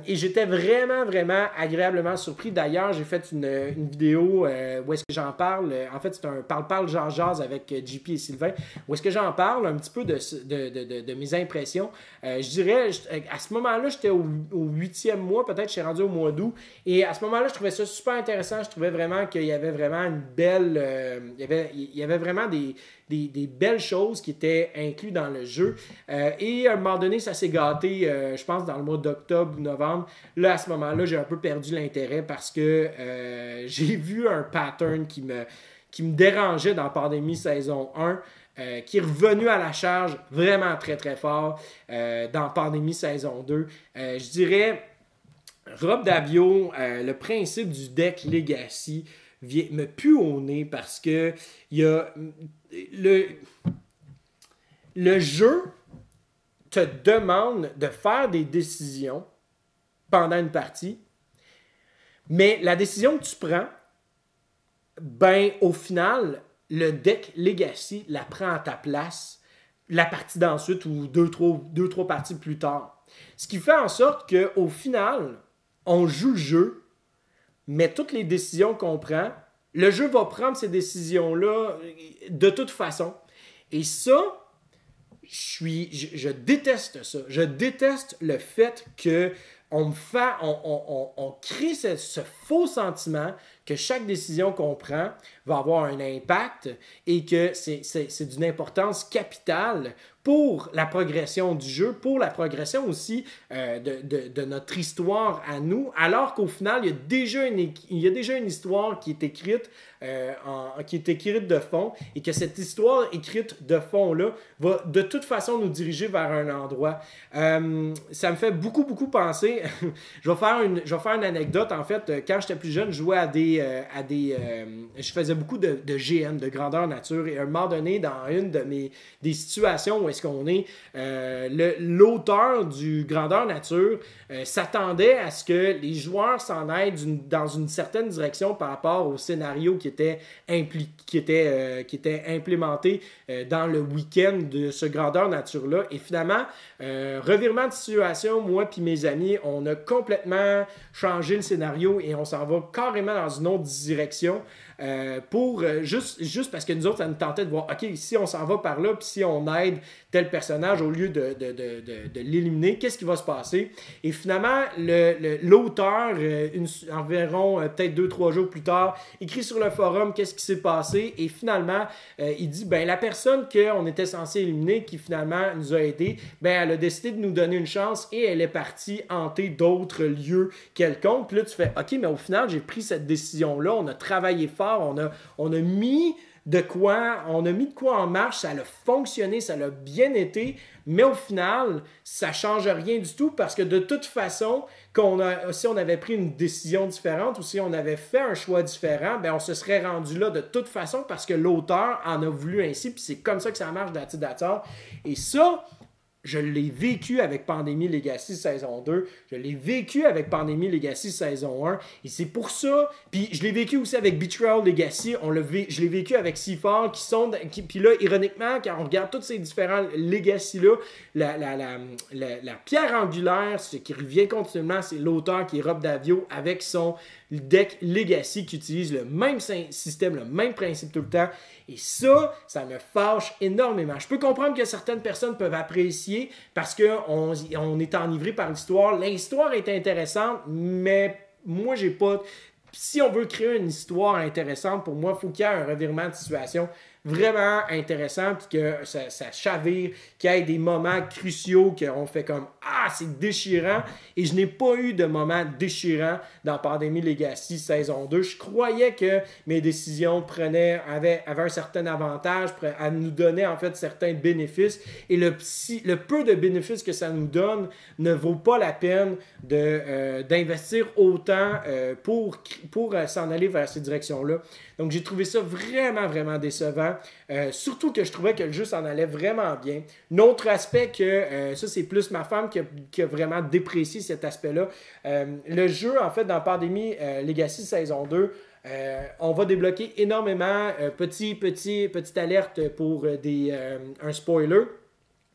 Et j'étais vraiment, vraiment agréablement surpris. D'ailleurs, j'ai fait une vidéo où est-ce que j'en parle. En fait, c'est un parle-parle jase avec JP et Sylvain. Où est-ce que j'en parle un petit peu de mes impressions. Je dirais... À ce moment-là, j'étais au 8e mois, peut-être, je suis rendu au mois d'août. Et à ce moment-là, je trouvais ça super intéressant. Je trouvais vraiment qu'il y avait vraiment une belle... il y avait vraiment des belles choses qui étaient incluses dans le jeu. Et à un moment donné, ça s'est gâté, je pense, dans le mois d'octobre ou novembre. Là, à ce moment-là, j'ai un peu perdu l'intérêt parce que j'ai vu un pattern qui me dérangeait dans Pandémie saison 1. Qui est revenu à la charge vraiment très très fort dans Pandémie saison 2. Je dirais, Rob Daviau, le principe du deck Legacy me pue au nez parce que il y a le jeu te demande de faire des décisions pendant une partie, mais la décision que tu prends, ben au final, le deck Legacy la prend à ta place la partie d'ensuite ou deux, trois parties plus tard. Ce qui fait en sorte qu'au final, on joue le jeu, mais toutes les décisions qu'on prend, le jeu va prendre ces décisions-là de toute façon. Et ça, je déteste ça. Je déteste le fait que on crée ce faux sentiment que chaque décision qu'on prend va avoir un impact et que c'est d'une importance capitale pour la progression du jeu, pour la progression aussi de notre histoire à nous, alors qu'au final, il y a déjà une histoire qui est écrite de fond, et que cette histoire écrite de fond-là va de toute façon nous diriger vers un endroit. Ça me fait beaucoup penser. Je vais faire une anecdote. En fait, quand j'étais plus jeune, je jouais je faisais beaucoup de GN, de grandeur nature, et à un moment donné, dans une des situations où est-ce qu'on est, l'auteur du grandeur nature s'attendait à ce que les joueurs s'en aillent dans une certaine direction par rapport au scénario qui était implémenté dans le week-end de ce grandeur nature-là. Et finalement, revirement de situation, moi puis mes amis, on a complètement changé le scénario et on s'en va carrément dans une autre direction. Juste parce que nous autres, ça nous tentait de voir, OK, si on s'en va par là, puis si on aide tel personnage au lieu de l'éliminer, qu'est-ce qui va se passer? Et finalement, l'auteur, environ peut-être 2-3 jours plus tard, écrit sur le forum qu'est-ce qui s'est passé, et finalement, il dit, la personne qu'on était censé éliminer, qui finalement nous a aidés, elle a décidé de nous donner une chance et elle est partie hanter d'autres lieux quelconques. Puis là, tu fais, OK, mais au final, j'ai pris cette décision-là, on a travaillé fort, on a mis de quoi en marche, ça a fonctionné, ça a bien été, mais au final, ça ne change rien du tout parce que de toute façon, si on avait pris une décision différente ou si on avait fait un choix différent, on se serait rendu là de toute façon parce que l'auteur en a voulu ainsi, puis c'est comme ça que ça marche d'Attitude. Et ça, je l'ai vécu avec Pandémie Legacy saison 2. Je l'ai vécu avec Pandémie Legacy saison 1. Et c'est pour ça. Puis je l'ai vécu aussi avec Betrayal Legacy. Je l'ai vécu avec Seafall. Puis là, ironiquement, quand on regarde tous ces différents Legacy-là, la pierre angulaire, ce qui revient continuellement, c'est l'auteur qui est Rob Daviau avec son deck Legacy qui utilise le même système, le même principe tout le temps. Et ça me fâche énormément. Je peux comprendre que certaines personnes peuvent apprécier parce qu'on est enivré par l'histoire. L'histoire est intéressante, mais moi, j'ai pas... Si on veut créer une histoire intéressante, pour moi, il faut qu'il y ait un revirement de situation vraiment intéressant, puis que ça chavire, qu'il y ait des moments cruciaux qu'on fait comme « Ah, c'est déchirant », et je n'ai pas eu de moment déchirant dans Pandémie Legacy saison 2. Je croyais que mes décisions avaient un certain avantage, à nous donner en fait certains bénéfices, et le peu de bénéfices que ça nous donne ne vaut pas la peine d'investir autant pour s'en aller vers ces directions-là. Donc, j'ai trouvé ça vraiment, vraiment décevant. Surtout que je trouvais que le jeu s'en allait vraiment bien. Un autre aspect ça, c'est plus ma femme qui a vraiment déprécié cet aspect-là. Le jeu, en fait, dans Pandémie Legacy saison 2, on va débloquer énormément, petite alerte pour un spoiler.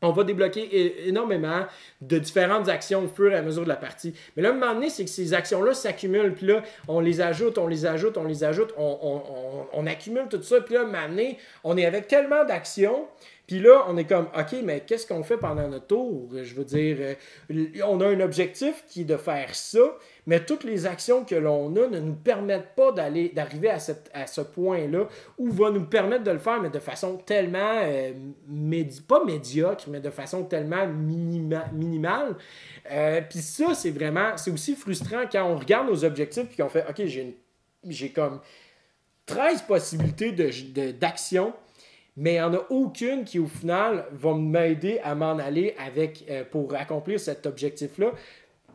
On va débloquer énormément de différentes actions au fur et à mesure de la partie. Mais là, à un moment donné, c'est que ces actions-là s'accumulent. Puis là, on les ajoute, on accumule tout ça. Puis là, à un moment donné, on est avec tellement d'actions. Puis là, on est comme, OK, mais qu'est-ce qu'on fait pendant notre tour? Je veux dire, on a un objectif qui est de faire ça, mais toutes les actions que l'on a ne nous permettent pas d'arriver à ce point-là, ou va nous permettre de le faire, mais de façon tellement, pas médiocre, mais de façon tellement minimale. Puis ça, c'est aussi frustrant quand on regarde nos objectifs et qu'on fait, OK, j'ai comme 13 possibilités d'action, mais il n'y en a aucune qui, au final, va m'aider à m'en aller pour accomplir cet objectif-là.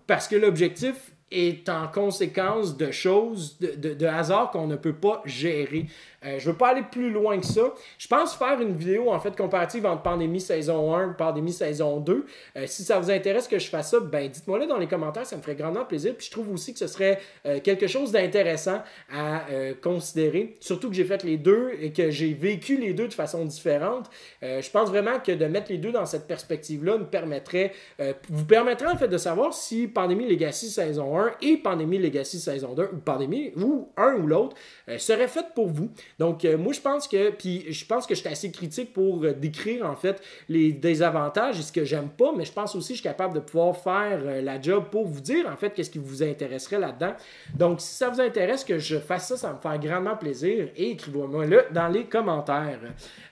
Parce que l'objectif est en conséquence de choses, de hasard qu'on ne peut pas gérer. Je ne veux pas aller plus loin que ça. Je pense faire une vidéo, en fait, comparative entre Pandémie saison 1 et Pandémie saison 2. Si ça vous intéresse que je fasse ça, dites-moi là dans les commentaires, ça me ferait grandement plaisir. Puis je trouve aussi que ce serait quelque chose d'intéressant à considérer. Surtout que j'ai fait les deux et que j'ai vécu les deux de façon différente. Je pense vraiment que de mettre les deux dans cette perspective-là vous permettrait en fait de savoir si Pandémie Legacy saison saison 1 et Pandémie Legacy saison 2, ou Pandémie, ou un ou l'autre, serait fait pour vous. Donc, moi, je pense que je suis assez critique pour décrire, en fait, les désavantages et ce que j'aime pas, mais je pense aussi que je suis capable de pouvoir faire la job pour vous dire, en fait, qu'est-ce qui vous intéresserait là-dedans. Donc, si ça vous intéresse que je fasse ça, ça va me faire grandement plaisir et écrivez-moi là dans les commentaires.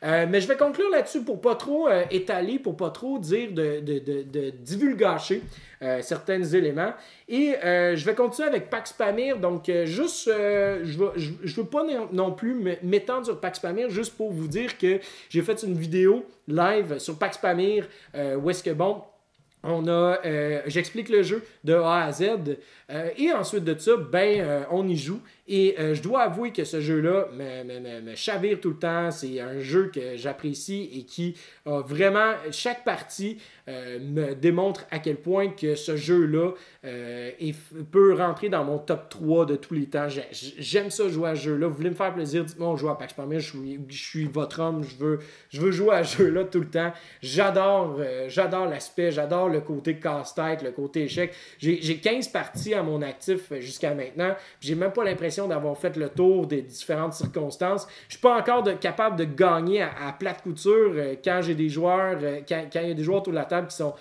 Mais je vais conclure là-dessus pour pas trop étaler, pour pas trop dire de divulgacher certains éléments. Et je vais continuer avec Pax Pamir. Donc, je veux pas non plus m'étendre sur Pax Pamir, juste pour vous dire que j'ai fait une vidéo live sur Pax Pamir où est-ce que, bon, j'explique le jeu de A à Z et ensuite de ça, on y joue. Et je dois avouer que ce jeu-là me chavire tout le temps. C'est un jeu que j'apprécie et qui a vraiment, chaque partie me démontre à quel point que ce jeu-là peut rentrer dans mon top 3 de tous les temps. J'aime ça jouer à ce jeu-là. Vous voulez me faire plaisir, dites-moi on joue à Pax Pamir, je suis votre homme, je veux jouer à ce jeu-là tout le temps. J'adore l'aspect, j'adore le côté casse-tête, le côté échec. J'ai 15 parties à mon actif jusqu'à maintenant. J'ai même pas l'impression d'avoir fait le tour des différentes circonstances. Je suis pas encore capable de gagner à plate couture quand j'ai des joueurs, quand il y a des joueurs autour de la table qui sont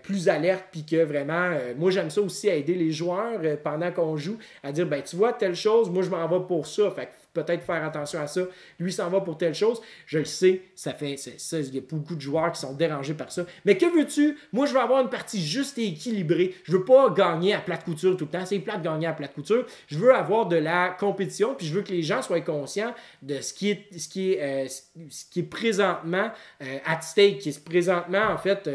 plus alertes, puis que vraiment, moi j'aime ça aussi à aider les joueurs pendant qu'on joue, à dire, tu vois, telle chose, moi je m'en vais pour ça, fait que peut-être faire attention à ça, lui s'en va pour telle chose, je le sais, il y a beaucoup de joueurs qui sont dérangés par ça, mais que veux-tu, moi je veux avoir une partie juste et équilibrée, je veux pas gagner à plate couture tout le temps, c'est plate de gagner à plate couture, je veux avoir de la compétition, puis je veux que les gens soient conscients de ce qui est présentement at stake, qui est présentement en fait,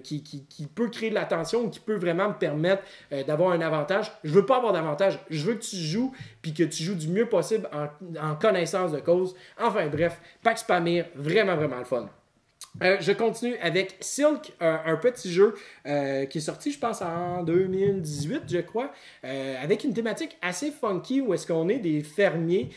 qui peut créer de l'attention ou qui peut vraiment me permettre d'avoir un avantage. Je veux pas avoir d'avantage, je veux que tu joues, puis que tu joues du mieux possible en connaissance de cause. Enfin bref, Pax Pamir, vraiment, vraiment le fun. Je continue avec Silk, un petit jeu qui est sorti, je pense, en 2018, je crois, avec une thématique assez funky où est-ce qu'on est des fermiers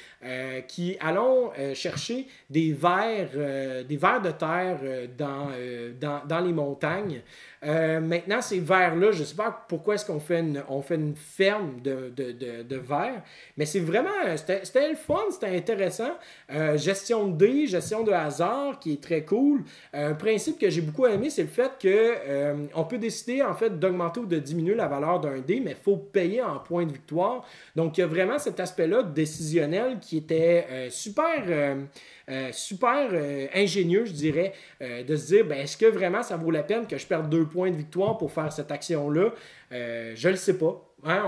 qui allons chercher des vers de terre dans les montagnes. Maintenant, ces vers-là, je ne sais pas pourquoi est-ce qu'on fait une ferme de vers, mais c'est vraiment, c'était le fun, c'était intéressant. Gestion de dés, gestion de hasard qui est très cool. Un principe que j'ai beaucoup aimé, c'est le fait qu'on peut décider en fait d'augmenter ou de diminuer la valeur d'un dé, mais il faut payer en points de victoire. Donc, il y a vraiment cet aspect-là décisionnel qui était super ingénieux, je dirais, de se dire, est-ce que vraiment ça vaut la peine que je perde 2 points de victoire pour faire cette action-là? Je le sais pas. Hein,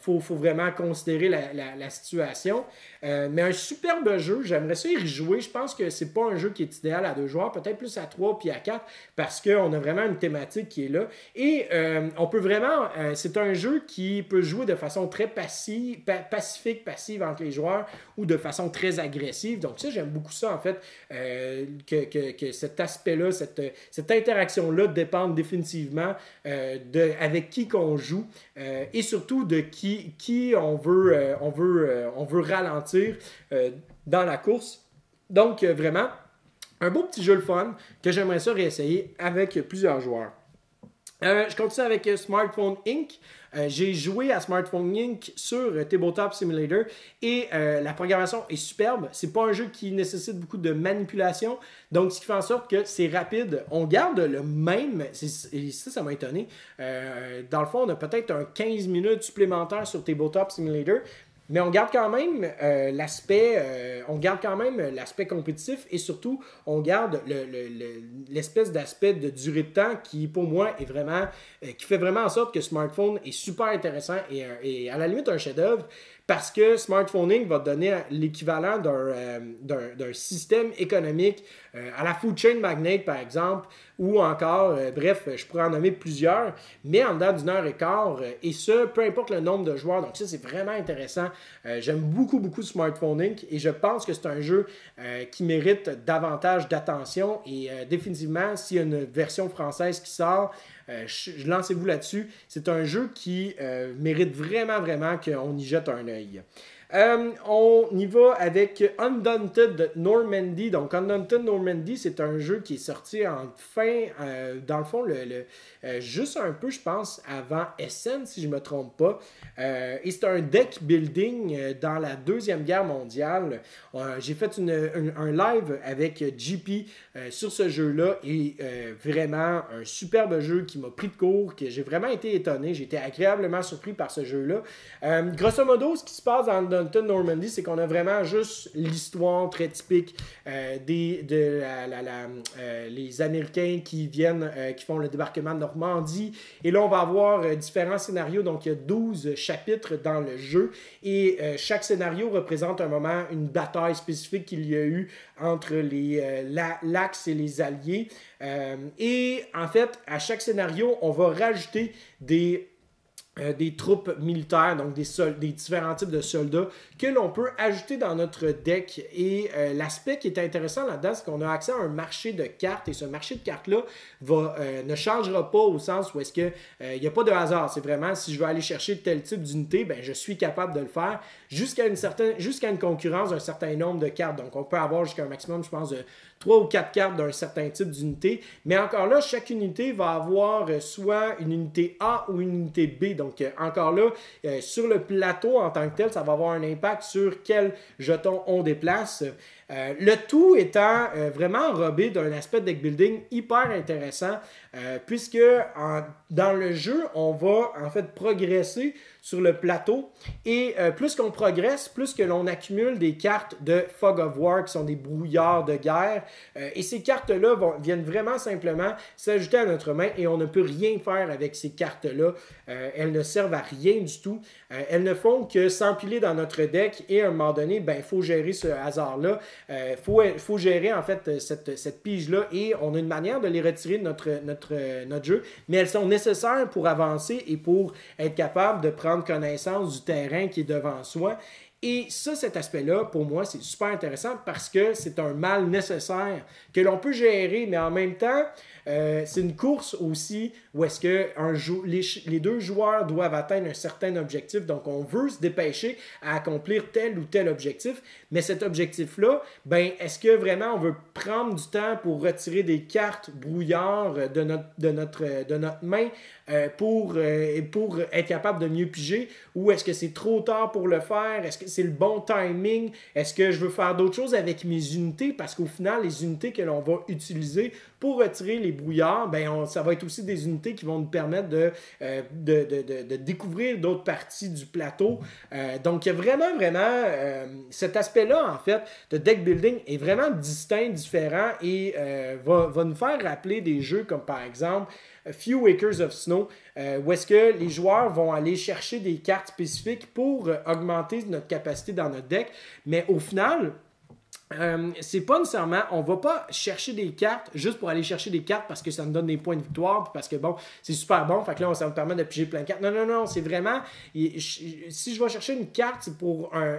faut vraiment considérer la situation. Mais un superbe jeu, j'aimerais ça y rejouer. Je pense que c'est pas un jeu qui est idéal à 2 joueurs, peut-être plus à 3 puis à 4, parce qu'on a vraiment une thématique qui est là. Et on peut vraiment, c'est un jeu qui peut jouer de façon très passive entre les joueurs ou de façon très agressive. Donc ça, j'aime beaucoup ça en fait, que cet aspect-là, cette interaction-là dépende définitivement avec qui qu'on joue. Et surtout de qui on veut ralentir dans la course. Donc, vraiment, un beau petit jeu le fun que j'aimerais ça réessayer avec plusieurs joueurs. Je continue avec Smartphone Inc. J'ai joué à Smartphone Inc. sur Tabletop Simulator et la programmation est superbe. C'est pas un jeu qui nécessite beaucoup de manipulation, donc ce qui fait en sorte que c'est rapide. On garde le même, et ça m'a étonné. Dans le fond, on a peut-être un 15 minutes supplémentaire sur Tabletop Simulator, mais on garde quand même l'aspect compétitif et surtout on garde l'espèce d'aspect de durée de temps qui pour moi est vraiment qui fait vraiment en sorte que Smartphone est super intéressant et à la limite un chef-d'œuvre. Parce que Smartphone Inc. va donner l'équivalent d'un système économique à la Food Chain Magnate, par exemple, ou encore, bref, je pourrais en nommer plusieurs, mais en dedans d'une heure et quart, et ce, peu importe le nombre de joueurs. Donc ça, c'est vraiment intéressant. J'aime beaucoup, beaucoup Smartphone Inc. Et je pense que c'est un jeu qui mérite davantage d'attention. Et définitivement, s'il y a une version française qui sort, lancez-vous là-dessus. C'est un jeu qui mérite vraiment, vraiment qu'on y jette un œil. On y va avec Undaunted Normandy. Donc, Undaunted Normandy, c'est un jeu qui est sorti en fin, dans le fond, juste un peu, je pense, avant Essen, si je ne me trompe pas. Et c'est un deck building dans la Deuxième Guerre mondiale. J'ai fait un live avec JP sur ce jeu-là et vraiment un superbe jeu qui m'a pris de court, que j'ai vraiment été étonné. J'ai été agréablement surpris par ce jeu-là. Grosso modo, ce qui se passe dans Undaunted Normandy, c'est qu'on a vraiment juste l'histoire très typique les Américains qui viennent, qui font le débarquement de Normandie. Et là, on va avoir différents scénarios. Donc, il y a 12 chapitres dans le jeu. Et chaque scénario représente un moment, une bataille spécifique qu'il y a eu entre l'Axe et les Alliés. Et en fait, à chaque scénario, on va rajouter des troupes militaires, donc des différents types de soldats que l'on peut ajouter dans notre deck. Et l'aspect qui est intéressant là-dedans, c'est qu'on a accès à un marché de cartes, et ce marché de cartes-là ne changera pas au sens où est-ce que il n'y a pas de hasard. C'est vraiment, si je veux aller chercher tel type d'unité, ben, je suis capable de le faire jusqu'à une concurrence d'un certain nombre de cartes. Donc, on peut avoir jusqu'à un maximum, je pense, de 3 ou 4 cartes d'un certain type d'unité. Mais encore là, chaque unité va avoir soit une unité A ou une unité B. Donc, encore là, sur le plateau en tant que tel, ça va avoir un impact sur quel jeton on déplace. Le tout étant vraiment enrobé d'un aspect de deck building hyper intéressant, puisque dans le jeu, on va en fait progresser sur le plateau, et plus qu'on progresse, plus que l'on accumule des cartes de Fog of War, qui sont des brouillards de guerre, et ces cartes-là viennent vraiment simplement s'ajouter à notre main, et on ne peut rien faire avec ces cartes-là. Elles ne servent à rien du tout. Elles ne font que s'empiler dans notre deck, et à un moment donné, il faut gérer ce hasard-là. Faut gérer en fait cette pige-là, et on a une manière de les retirer de notre jeu, mais elles sont nécessaires pour avancer et pour être capable de prendre connaissance du terrain qui est devant soi. Et ça, cet aspect-là, pour moi, c'est super intéressant parce que c'est un mal nécessaire que l'on peut gérer, mais en même temps, c'est une course aussi où est-ce que les deux joueurs doivent atteindre un certain objectif. Donc, on veut se dépêcher à accomplir tel ou tel objectif, mais cet objectif-là, est-ce que vraiment on veut prendre du temps pour retirer des cartes brouillards de notre main pour être capable de mieux piger, ou est-ce que c'est trop tard pour le faire? Est-ce que c'est le bon timing? Est-ce que je veux faire d'autres choses avec mes unités? Parce qu'au final, les unités que l'on va utiliser pour retirer les brouillards, ça va être aussi des unités qui vont nous permettre de découvrir d'autres parties du plateau. Donc, il y a vraiment, cet aspect-là, en fait, de deck building est vraiment distinct, différent, et va nous faire rappeler des jeux comme, par exemple, Few Acres of Snow, où est-ce que les joueurs vont aller chercher des cartes spécifiques pour augmenter notre capacité dans notre deck, mais au final, c'est pas nécessairement, on va pas chercher des cartes juste pour aller chercher des cartes parce que ça nous donne des points de victoire, puis parce que bon, c'est super bon, fait que là ça me permet de piger plein de cartes. Non, c'est vraiment, si je vais chercher une carte,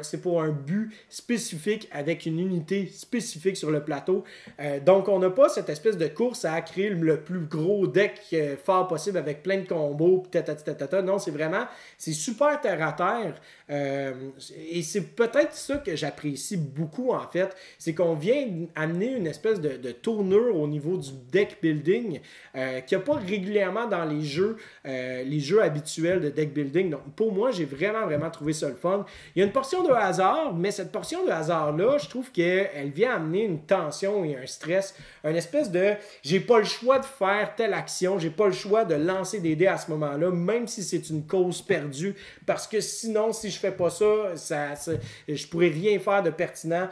c'est pour un but spécifique avec une unité spécifique sur le plateau. Donc on n'a pas cette espèce de course à créer le plus gros deck fort possible avec plein de combos, non, c'est super terre à terre, et c'est peut-être ça que j'apprécie beaucoup en fait. C'est qu'on vient amener une espèce de tournure au niveau du deck building qu'il n'y a pas régulièrement dans les jeux habituels de deck building. Donc, pour moi, j'ai vraiment trouvé ça le fun. Il y a une portion de hasard, mais cette portion de hasard-là, je trouve qu'elle vient amener une tension et un stress, une espèce de « j'ai pas le choix de faire telle action, j'ai pas le choix de lancer des dés à ce moment-là, même si c'est une cause perdue, parce que sinon, si je fais pas ça, je pourrais rien faire de pertinent.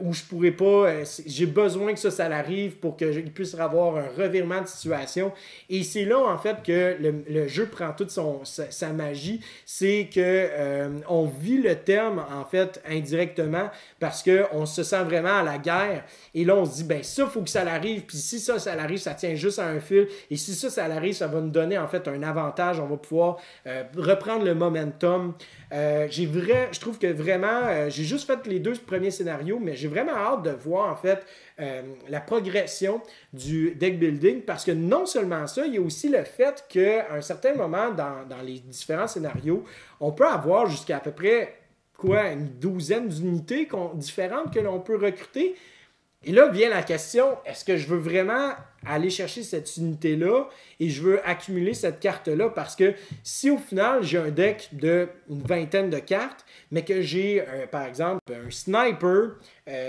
Où je pourrais pas, j'ai besoin que ça arrive pour que je puisse avoir un revirement de situation. Et c'est là, en fait, que le jeu prend toute sa magie. C'est que on vit le thème, en fait, indirectement, parce qu'on se sent vraiment à la guerre. Et là, on se dit, ça, il faut que ça arrive. Puis si ça arrive, ça tient juste à un fil. Et si ça arrive, ça va nous donner, en fait, un avantage. On va pouvoir reprendre le momentum. Je trouve que vraiment, j'ai juste fait les 2 premiers scénarios, mais j'ai vraiment hâte de voir en fait la progression du deck building parce que non seulement ça, il y a aussi le fait qu'à un certain moment dans les différents scénarios, on peut avoir jusqu'à peu près une douzaine d'unités différentes que l'on peut recruter. Et là vient la question, est-ce que je veux vraiment aller chercher cette unité-là et je veux accumuler cette carte-là? Parce que si au final, j'ai un deck d'une vingtaine de cartes, mais que j'ai, par exemple, un sniper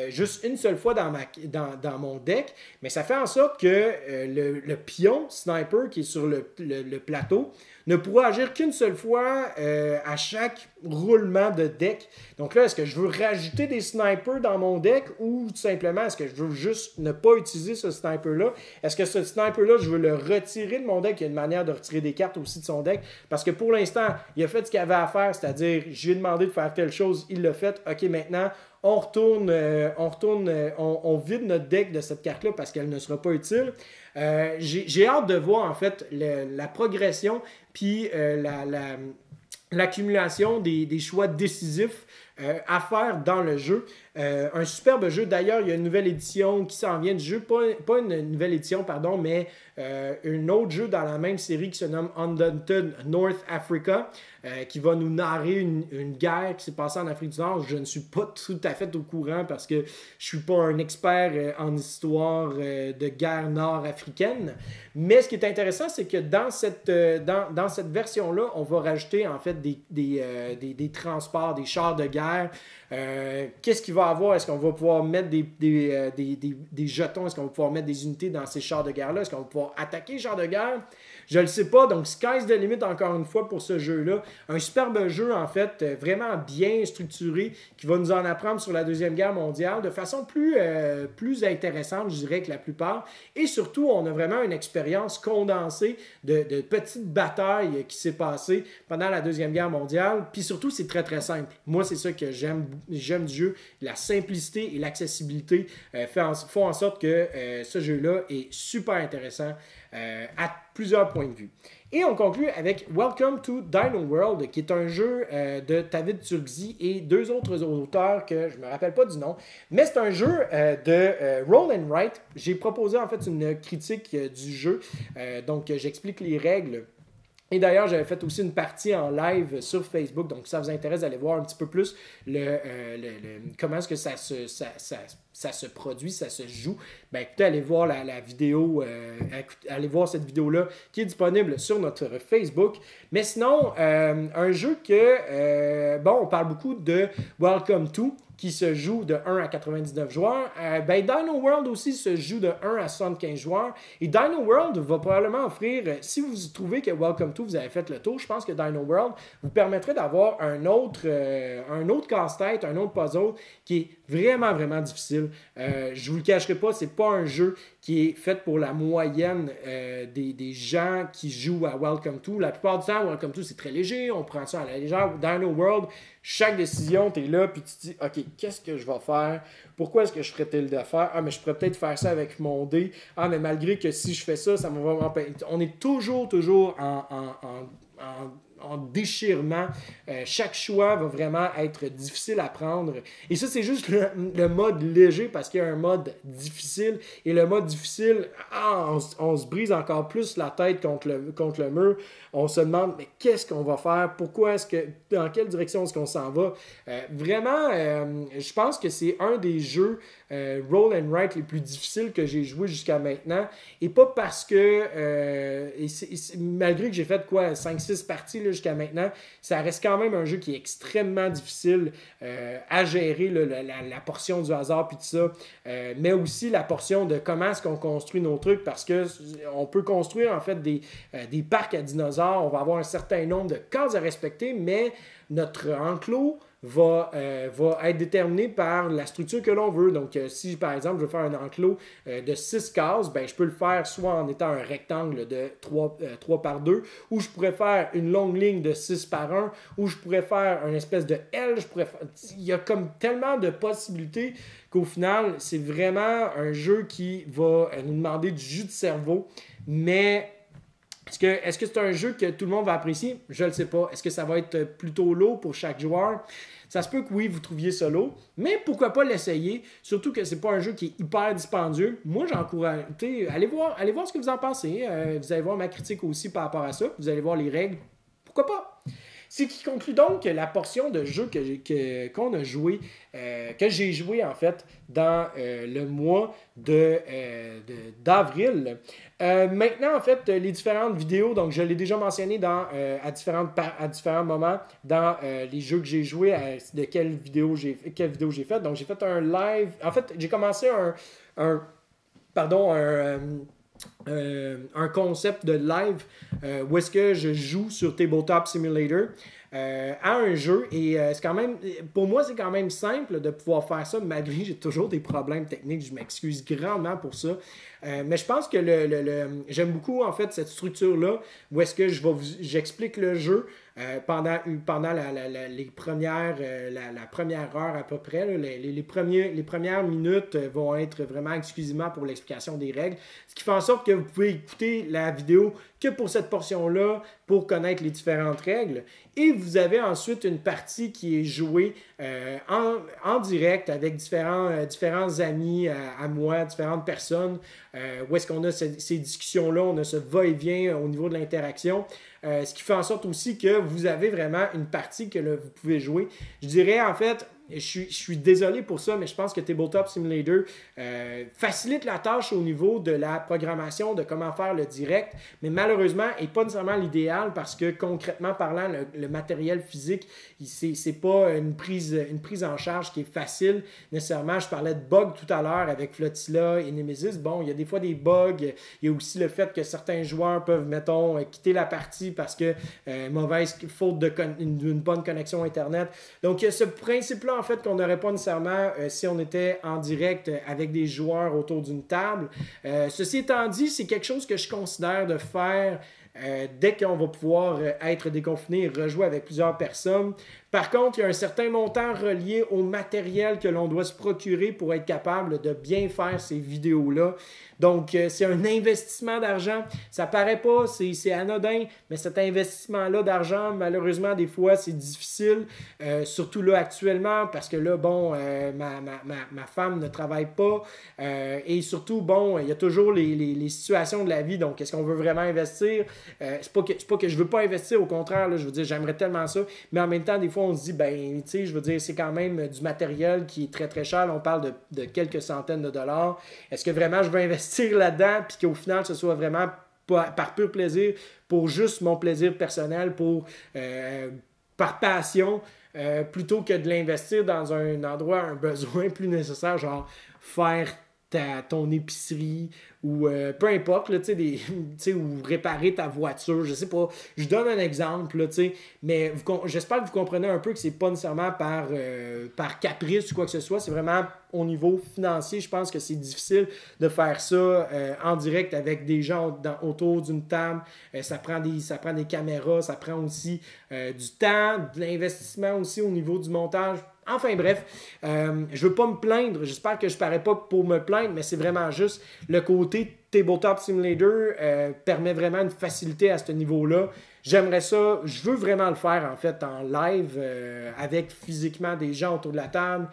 juste une seule fois dans mon deck, mais ça fait en sorte que le pion sniper qui est sur le plateau ne pourra agir qu'une seule fois à chaque roulement de deck. Donc là, est-ce que je veux rajouter des snipers dans mon deck ou tout simplement, est-ce que je veux juste ne pas utiliser ce sniper-là? Est-ce que ce sniper-là, je veux le retirer de mon deck? Il y a une manière de retirer des cartes aussi de son deck. Parce que pour l'instant, il a fait ce qu'il avait à faire, c'est-à-dire, je lui ai demandé de faire telle chose, il l'a fait. OK, maintenant, on vide notre deck de cette carte-là parce qu'elle ne sera pas utile. J'ai hâte de voir, en fait, la progression puis l'accumulation des choix décisifs à faire dans le jeu. Un superbe jeu. D'ailleurs, il y a une nouvelle édition qui s'en vient du jeu. Pas une nouvelle édition, pardon, mais un autre jeu dans la même série qui se nomme Undaunted North Africa, qui va nous narrer une guerre qui s'est passée en Afrique du Nord. Je ne suis pas tout à fait au courant parce que je ne suis pas un expert en histoire de guerre nord-africaine. Mais ce qui est intéressant, c'est que dans cette version-là, on va rajouter en fait des transports, des chars de guerre. Qu'est-ce qu'il va avoir? Est-ce qu'on va pouvoir mettre des jetons? Est-ce qu'on va pouvoir mettre des unités dans ces chars de guerre-là? Est-ce qu'on va pouvoir attaquer les chars de guerre? Je ne le sais pas. Donc, sky's the limit encore une fois pour ce jeu-là. Un superbe jeu, en fait, vraiment bien structuré, qui va nous en apprendre sur la Deuxième Guerre mondiale de façon plus intéressante, je dirais, que la plupart. Et surtout, on a vraiment une expérience condensée de petites batailles qui s'est passée pendant la Deuxième Guerre mondiale. Puis surtout, c'est très, très simple. Moi, c'est ça que j'aime du jeu. La simplicité et l'accessibilité font en sorte que ce jeu-là est super intéressant à plusieurs points de vue. Et on conclut avec Welcome to Dino World, qui est un jeu de David Turczi et deux autres auteurs que je ne me rappelle pas du nom, mais c'est un jeu de Roll and Write. J'ai proposé en fait une critique du jeu, donc j'explique les règles. Et d'ailleurs, j'avais fait aussi une partie en live sur Facebook, donc si ça vous intéresse d'aller voir un petit peu plus comment est-ce que ça se produit, ça se joue, ben écoutez, allez voir la vidéo, allez voir cette vidéo-là qui est disponible sur notre Facebook. Mais sinon, un jeu que, on parle beaucoup de Welcome to, qui se joue de 1 à 99 joueurs. Dino World aussi se joue de 1 à 75 joueurs. Et Dino World va probablement offrir, si vous trouvez que Welcome to, vous avez fait le tour, je pense que Dino World vous permettrait d'avoir un autre casse-tête, un autre puzzle qui est vraiment, vraiment difficile. Je vous le cacherai pas, c'est pas un jeu qui est fait pour la moyenne des gens qui jouent à Welcome to. La plupart du temps, Welcome to, c'est très léger, on prend ça à la légère. Dino World, chaque décision, tu es là, puis tu te dis, OK, qu'est-ce que je vais faire? Pourquoi est-ce que je ferais telle affaire? Ah, mais je pourrais peut-être faire ça avec mon dé. Ah, mais malgré que si je fais ça, ça me va m'empêcher. On est toujours en déchirement. Chaque choix va vraiment être difficile à prendre. Et ça, c'est juste le mode léger parce qu'il y a un mode difficile. Et le mode difficile, on se brise encore plus la tête contre le mur. On se demande, mais qu'est-ce qu'on va faire? Dans quelle direction est-ce qu'on s'en va? Vraiment, je pense que c'est un des jeux Roll and Write les plus difficiles que j'ai joué jusqu'à maintenant. Et pas parce que, malgré que j'ai fait 5-6 parties là, jusqu'à maintenant, ça reste quand même un jeu qui est extrêmement difficile à gérer, la portion du hasard puis tout ça, mais aussi la portion de comment est-ce qu'on construit nos trucs, parce que on peut construire en fait des parcs à dinosaures, on va avoir un certain nombre de cases à respecter, mais notre enclos va être déterminé par la structure que l'on veut. Donc, si par exemple, je veux faire un enclos de 6 cases, ben, je peux le faire soit en étant un rectangle de 3 par 2, ou je pourrais faire une longue ligne de 6 par 1, ou je pourrais faire une espèce de L. Il y a comme tellement de possibilités qu'au final, c'est vraiment un jeu qui va nous demander du jus de cerveau, mais Est-ce que c'est un jeu que tout le monde va apprécier? Je ne le sais pas. Est-ce que ça va être plutôt lourd pour chaque joueur? Ça se peut que oui, vous trouviez ça lourd, mais pourquoi pas l'essayer? Surtout que c'est pas un jeu qui est hyper dispendieux. Moi, j'encourage. Allez voir ce que vous en pensez. Vous allez voir ma critique aussi par rapport à ça. Vous allez voir les règles. Pourquoi pas? Ce qui conclut donc la portion de jeu qu'on a joué, que j'ai joué en fait dans le mois d'avril. Maintenant, en fait, les différentes vidéos, donc je l'ai déjà mentionné à différents moments dans les jeux que j'ai joués, de quelle vidéo j'ai fait. Donc, j'ai fait un live. En fait, j'ai commencé un concept de live où est-ce que je joue sur Tabletop Simulator à un jeu et c'est quand même, pour moi c'est quand même simple de pouvoir faire ça malgré j'ai toujours des problèmes techniques, je m'excuse grandement pour ça, mais je pense que j'aime beaucoup en fait cette structure là où est-ce que j'explique le jeu pendant les premières la première heure à peu près là, les premières minutes vont être vraiment exclusivement pour l'explication des règles, ce qui fait en sorte que vous pouvez écouter la vidéo que pour cette portion-là, pour connaître les différentes règles. Et vous avez ensuite une partie qui est jouée en direct avec différents amis à moi, différentes personnes, où est-ce qu'on a ces discussions-là, on a ce va-et-vient au niveau de l'interaction. Ce qui fait en sorte aussi que vous avez vraiment une partie que vous pouvez jouer. Je dirais en fait, je suis désolé pour ça, mais je pense que Tabletop Simulator facilite la tâche au niveau de la programmation, de comment faire le direct, mais malheureusement, n'est pas nécessairement l'idéal parce que concrètement parlant, le matériel physique, c'est pas une prise en charge qui est facile nécessairement. Je parlais de bugs tout à l'heure avec Flotilla et Nemesis. Bon, il y a des fois des bugs. Il y a aussi le fait que certains joueurs peuvent, mettons, quitter la partie parce que faute d'une bonne connexion Internet. Donc, il y a ce principe-là en fait qu'on n'aurait pas nécessairement si on était en direct avec des joueurs autour d'une table. Ceci étant dit, c'est quelque chose que je considère de faire dès qu'on va pouvoir être déconfiné et rejouer avec plusieurs personnes. Par contre, il y a un certain montant relié au matériel que l'on doit se procurer pour être capable de bien faire ces vidéos-là. Donc, c'est un investissement d'argent. Ça paraît pas, c'est anodin, mais cet investissement-là d'argent, malheureusement, des fois, c'est difficile. Surtout là, actuellement, parce que là, bon, ma femme ne travaille pas. Et surtout, bon, il y a toujours les situations de la vie. Donc, est-ce qu'on veut vraiment investir? C'est pas que je veux pas investir, au contraire, là, je veux dire, j'aimerais tellement ça. Mais en même temps, des fois, on se dit, ben, tu sais, je veux dire, c'est quand même du matériel qui est très, très cher. Là, on parle de quelques centaines de dollars. Est-ce que vraiment je veux investir là-dedans puis qu'au final, ce soit vraiment par pur plaisir, pour juste mon plaisir personnel, par passion, plutôt que de l'investir dans un endroit, un besoin plus nécessaire, genre faire ton épicerie ou peu importe, là, ou réparer ta voiture, je sais pas. Je donne un exemple, là, mais j'espère que vous comprenez un peu que c'est pas nécessairement par caprice ou quoi que ce soit, c'est vraiment au niveau financier, je pense que c'est difficile de faire ça en direct avec des gens autour d'une table. Ça prend des caméras, ça prend aussi du temps, de l'investissement aussi au niveau du montage. Enfin bref, je veux pas me plaindre, j'espère que je parais pas pour me plaindre, mais c'est vraiment juste le côté Tabletop Simulator permet vraiment une facilité à ce niveau-là. J'aimerais ça, je veux vraiment le faire en fait en live avec physiquement des gens autour de la table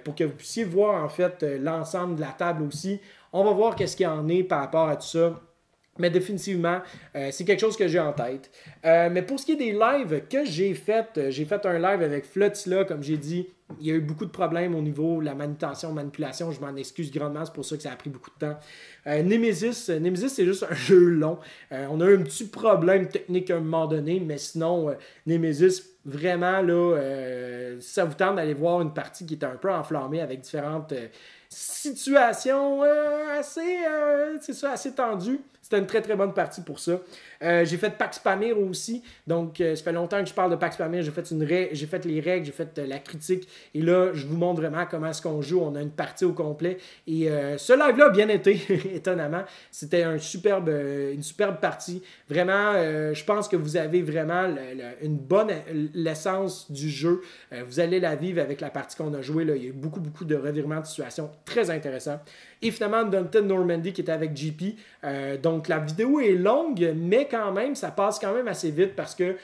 pour que vous puissiez voir en fait l'ensemble de la table aussi. On va voir qu'est-ce qu'il y en est par rapport à tout ça. Mais définitivement, c'est quelque chose que j'ai en tête. Mais pour ce qui est des lives que j'ai fait un live avec Flotilla, comme j'ai dit. Il y a eu beaucoup de problèmes au niveau de la manipulation. Je m'en excuse grandement, c'est pour ça que ça a pris beaucoup de temps. Nemesis, c'est juste un jeu long. On a eu un petit problème technique à un moment donné, mais sinon, Nemesis, vraiment, là, ça vous tente d'aller voir une partie qui était un peu enflammée avec différentes situations assez tendues. C'était une très très bonne partie pour ça. J'ai fait Pax Pamir aussi. Donc, ça fait longtemps que je parle de Pax Pamir. J'ai fait les règles, j'ai fait la critique. Et là, je vous montre vraiment comment est-ce qu'on joue. On a une partie au complet. Et ce live-là a bien été, étonnamment. C'était une superbe partie. Vraiment, je pense que vous avez vraiment l'essence du jeu. Vous allez la vivre avec la partie qu'on a jouée. Là. Il y a eu beaucoup de revirements de situation très intéressants. Et finalement, Dunton Normandy qui était avec JP. Donc la vidéo est longue, mais quand même, ça passe quand même assez vite parce que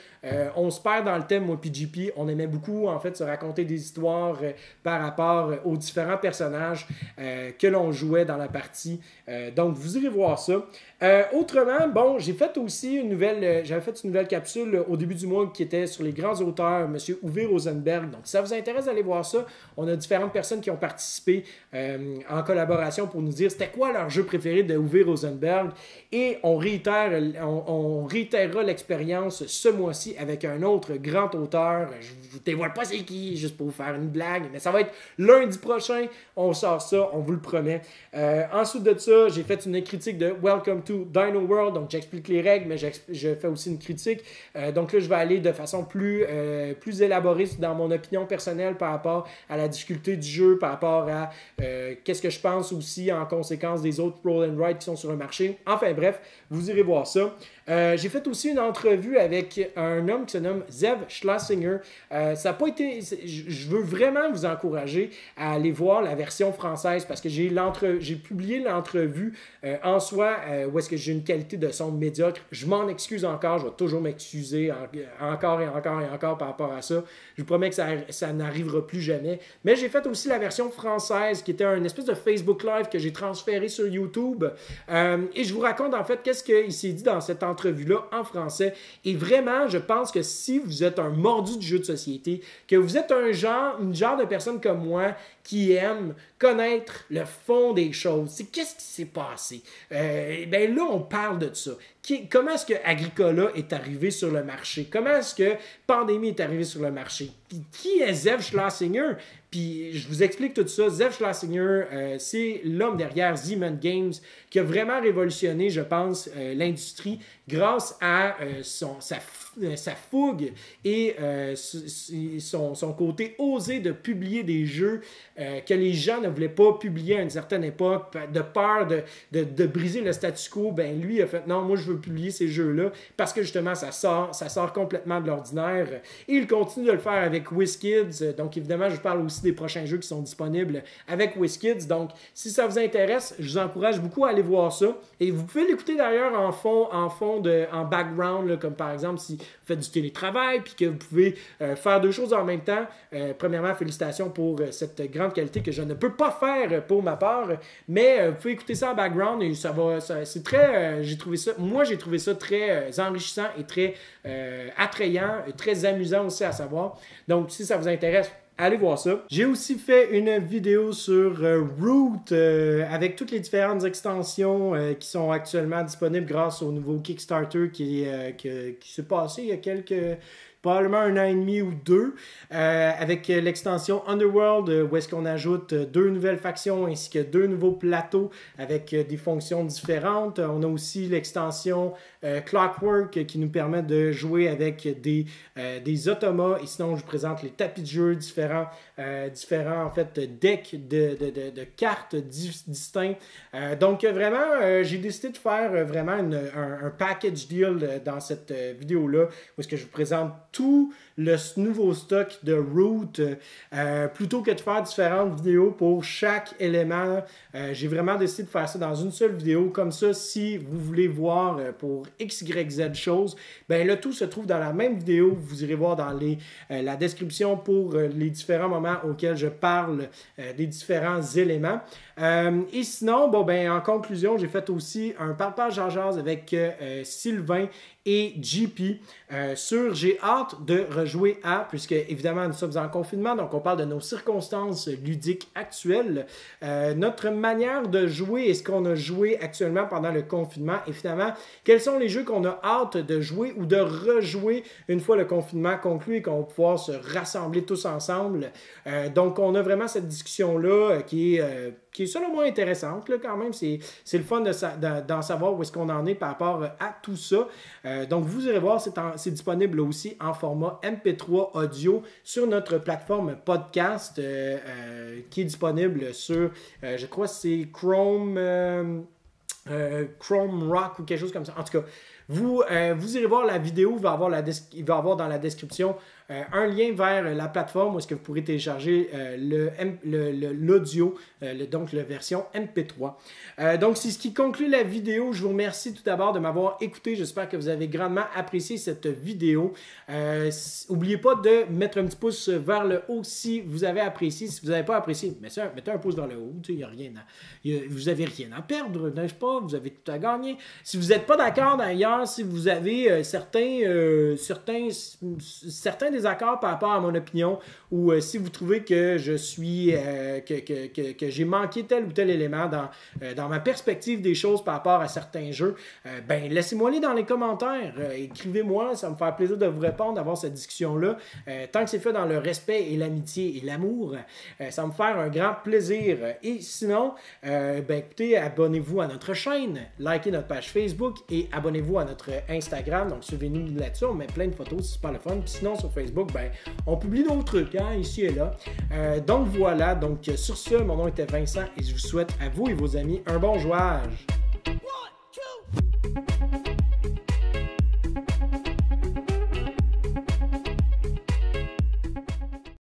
on se perd dans le thème, moi puis JP. On aimait beaucoup, en fait, se raconter des histoires par rapport aux différents personnages que l'on jouait dans la partie. Donc, vous irez voir ça. Autrement, bon, j'ai fait aussi j'avais fait une nouvelle capsule au début du mois qui était sur les grands auteurs, M. Uwe Rosenberg. Donc, si ça vous intéresse d'aller voir ça, on a différentes personnes qui ont participé en collaboration pour nous dire c'était quoi leur jeu préféré de Uwe Rosenberg. Et on réitérera l'expérience ce mois-ci avec un autre grand auteur. Je ne vous dévoile pas c'est qui, juste pour vous faire une blague, mais ça va être lundi prochain. On sort ça, on vous le promet. Ensuite de ça, j'ai fait une critique de Welcome to Dino World. Donc, j'explique les règles, mais je fais aussi une critique. Donc là, je vais aller de façon plus élaborée dans mon opinion personnelle par rapport à la difficulté du jeu, par rapport à qu'est-ce que je pense aussi en conséquence des autres roll and write qui sont sur le marché. Enfin bref, vous irez voir ça. J'ai fait aussi une entrevue avec un homme qui se nomme Zev Schlesinger. Ça n'a pas été... Je veux vraiment vous encourager à aller voir la version française parce que j'ai publié l'entrevue en soi où est-ce que j'ai une qualité de son médiocre. Je m'en excuse encore, je vais toujours m'excuser encore et encore par rapport à ça. Je vous promets que ça n'arrivera plus jamais. Mais j'ai fait aussi la version française qui était une espèce de Facebook Live que j'ai transféré sur YouTube. Et je vous raconte en fait qu'est-ce qu'il s'est dit dans cette entrevue-là en français. Et vraiment, je pense que si vous êtes un mordu du jeu de société, que vous êtes une genre de personne comme moi qui aime connaître le fond des choses, c'est qu'est-ce qui s'est passé? Ben là, on parle de ça. Comment est-ce que Agricola est arrivé sur le marché? Comment est-ce que Pandémie est arrivé sur le marché? Puis, qui est Zev Schlesinger? Puis je vous explique tout ça. Zev Schlesinger, c'est l'homme derrière Z-Man Games qui a vraiment révolutionné, je pense, l'industrie grâce à sa fougue et son côté osé de publier des jeux que les gens ne voulaient pas publier à une certaine époque, de peur de briser le statu quo. Ben lui a fait non, moi je veux publier ces jeux-là parce que justement ça sort complètement de l'ordinaire. Et il continue de le faire avec WizKids. Donc évidemment, je parle aussi des prochains jeux qui sont disponibles avec WizKids. Donc si ça vous intéresse, je vous encourage beaucoup à aller voir ça. Et vous pouvez l'écouter d'ailleurs en background, là, comme par exemple si vous faites du télétravail puis que vous pouvez faire deux choses en même temps. Premièrement, félicitations pour cette grande qualité que je ne peux pas faire pour ma part, mais vous pouvez écouter ça en background et c'est très, j'ai trouvé ça très enrichissant et très attrayant, et très amusant aussi à savoir. Donc, si ça vous intéresse, allez voir ça. J'ai aussi fait une vidéo sur Root avec toutes les différentes extensions qui sont actuellement disponibles grâce au nouveau Kickstarter qui s'est passé il y a probablement 1 an et demi ou 2, avec l'extension Underworld, où est-ce qu'on ajoute 2 nouvelles factions ainsi que 2 nouveaux plateaux avec des fonctions différentes. On a aussi l'extension Clockwork qui nous permet de jouer avec des automas. Et sinon, je vous présente les tapis de jeu, différents en fait, decks de cartes distincts. Donc, vraiment, j'ai décidé de faire vraiment un package deal dans cette vidéo-là, où est-ce que je vous présente tout le nouveau stock de Root, plutôt que de faire différentes vidéos pour chaque élément. J'ai vraiment décidé de faire ça dans une seule vidéo. Comme ça, si vous voulez voir pour X, Y, Z choses, ben le tout se trouve dans la même vidéo. Vous irez voir dans la description pour les différents moments auxquels je parle des différents éléments. Et sinon, en conclusion, j'ai fait aussi un partage en jazz avec Sylvain et JP sur J'ai hâte de rejouer à, puisque évidemment nous sommes en confinement, donc on parle de nos circonstances ludiques actuelles, notre manière de jouer et ce qu'on a joué actuellement pendant le confinement, et finalement, quels sont les jeux qu'on a hâte de jouer ou de rejouer une fois le confinement conclu et qu'on va pouvoir se rassembler tous ensemble. Donc on a vraiment cette discussion-là qui est selon moi intéressante là, quand même. C'est le fun d'en savoir où est-ce qu'on en est par rapport à tout ça. Donc, vous irez voir, c'est disponible aussi en format MP3 audio sur notre plateforme podcast qui est disponible sur, je crois que c'est Chrome Rock ou quelque chose comme ça. En tout cas, Vous irez voir la vidéo, il va y avoir dans la description un lien vers la plateforme où est-ce que vous pourrez télécharger l'audio, donc la version MP3. Donc, c'est ce qui conclut la vidéo. Je vous remercie tout d'abord de m'avoir écouté. J'espère que vous avez grandement apprécié cette vidéo. N'oubliez pas de mettre un petit pouce vers le haut si vous avez apprécié. Si vous n'avez pas apprécié, mettez un pouce vers le haut. Tu sais, vous n'avez rien à perdre, n'est-ce pas? Vous avez tout à gagner. Si vous n'êtes pas d'accord d'ailleurs, si vous avez certains désaccords par rapport à mon opinion, ou si vous trouvez que je suis que j'ai manqué tel ou tel élément dans ma perspective des choses par rapport à certains jeux, ben laissez-moi aller dans les commentaires, écrivez-moi, ça me fait plaisir de vous répondre, d'avoir cette discussion-là. Tant que c'est fait dans le respect et l'amitié et l'amour, ça va me faire un grand plaisir. Et sinon, ben écoutez, abonnez-vous à notre chaîne, likez notre page Facebook et abonnez-vous à notre Instagram. Donc suivez-nous là-dessus, on met plein de photos, c'est super le fun. Puis sinon sur Facebook, ben on publie d'autres trucs, hein, ici et là. Donc voilà, donc sur ce, mon nom était Vincent et je vous souhaite à vous et vos amis un bon jouage.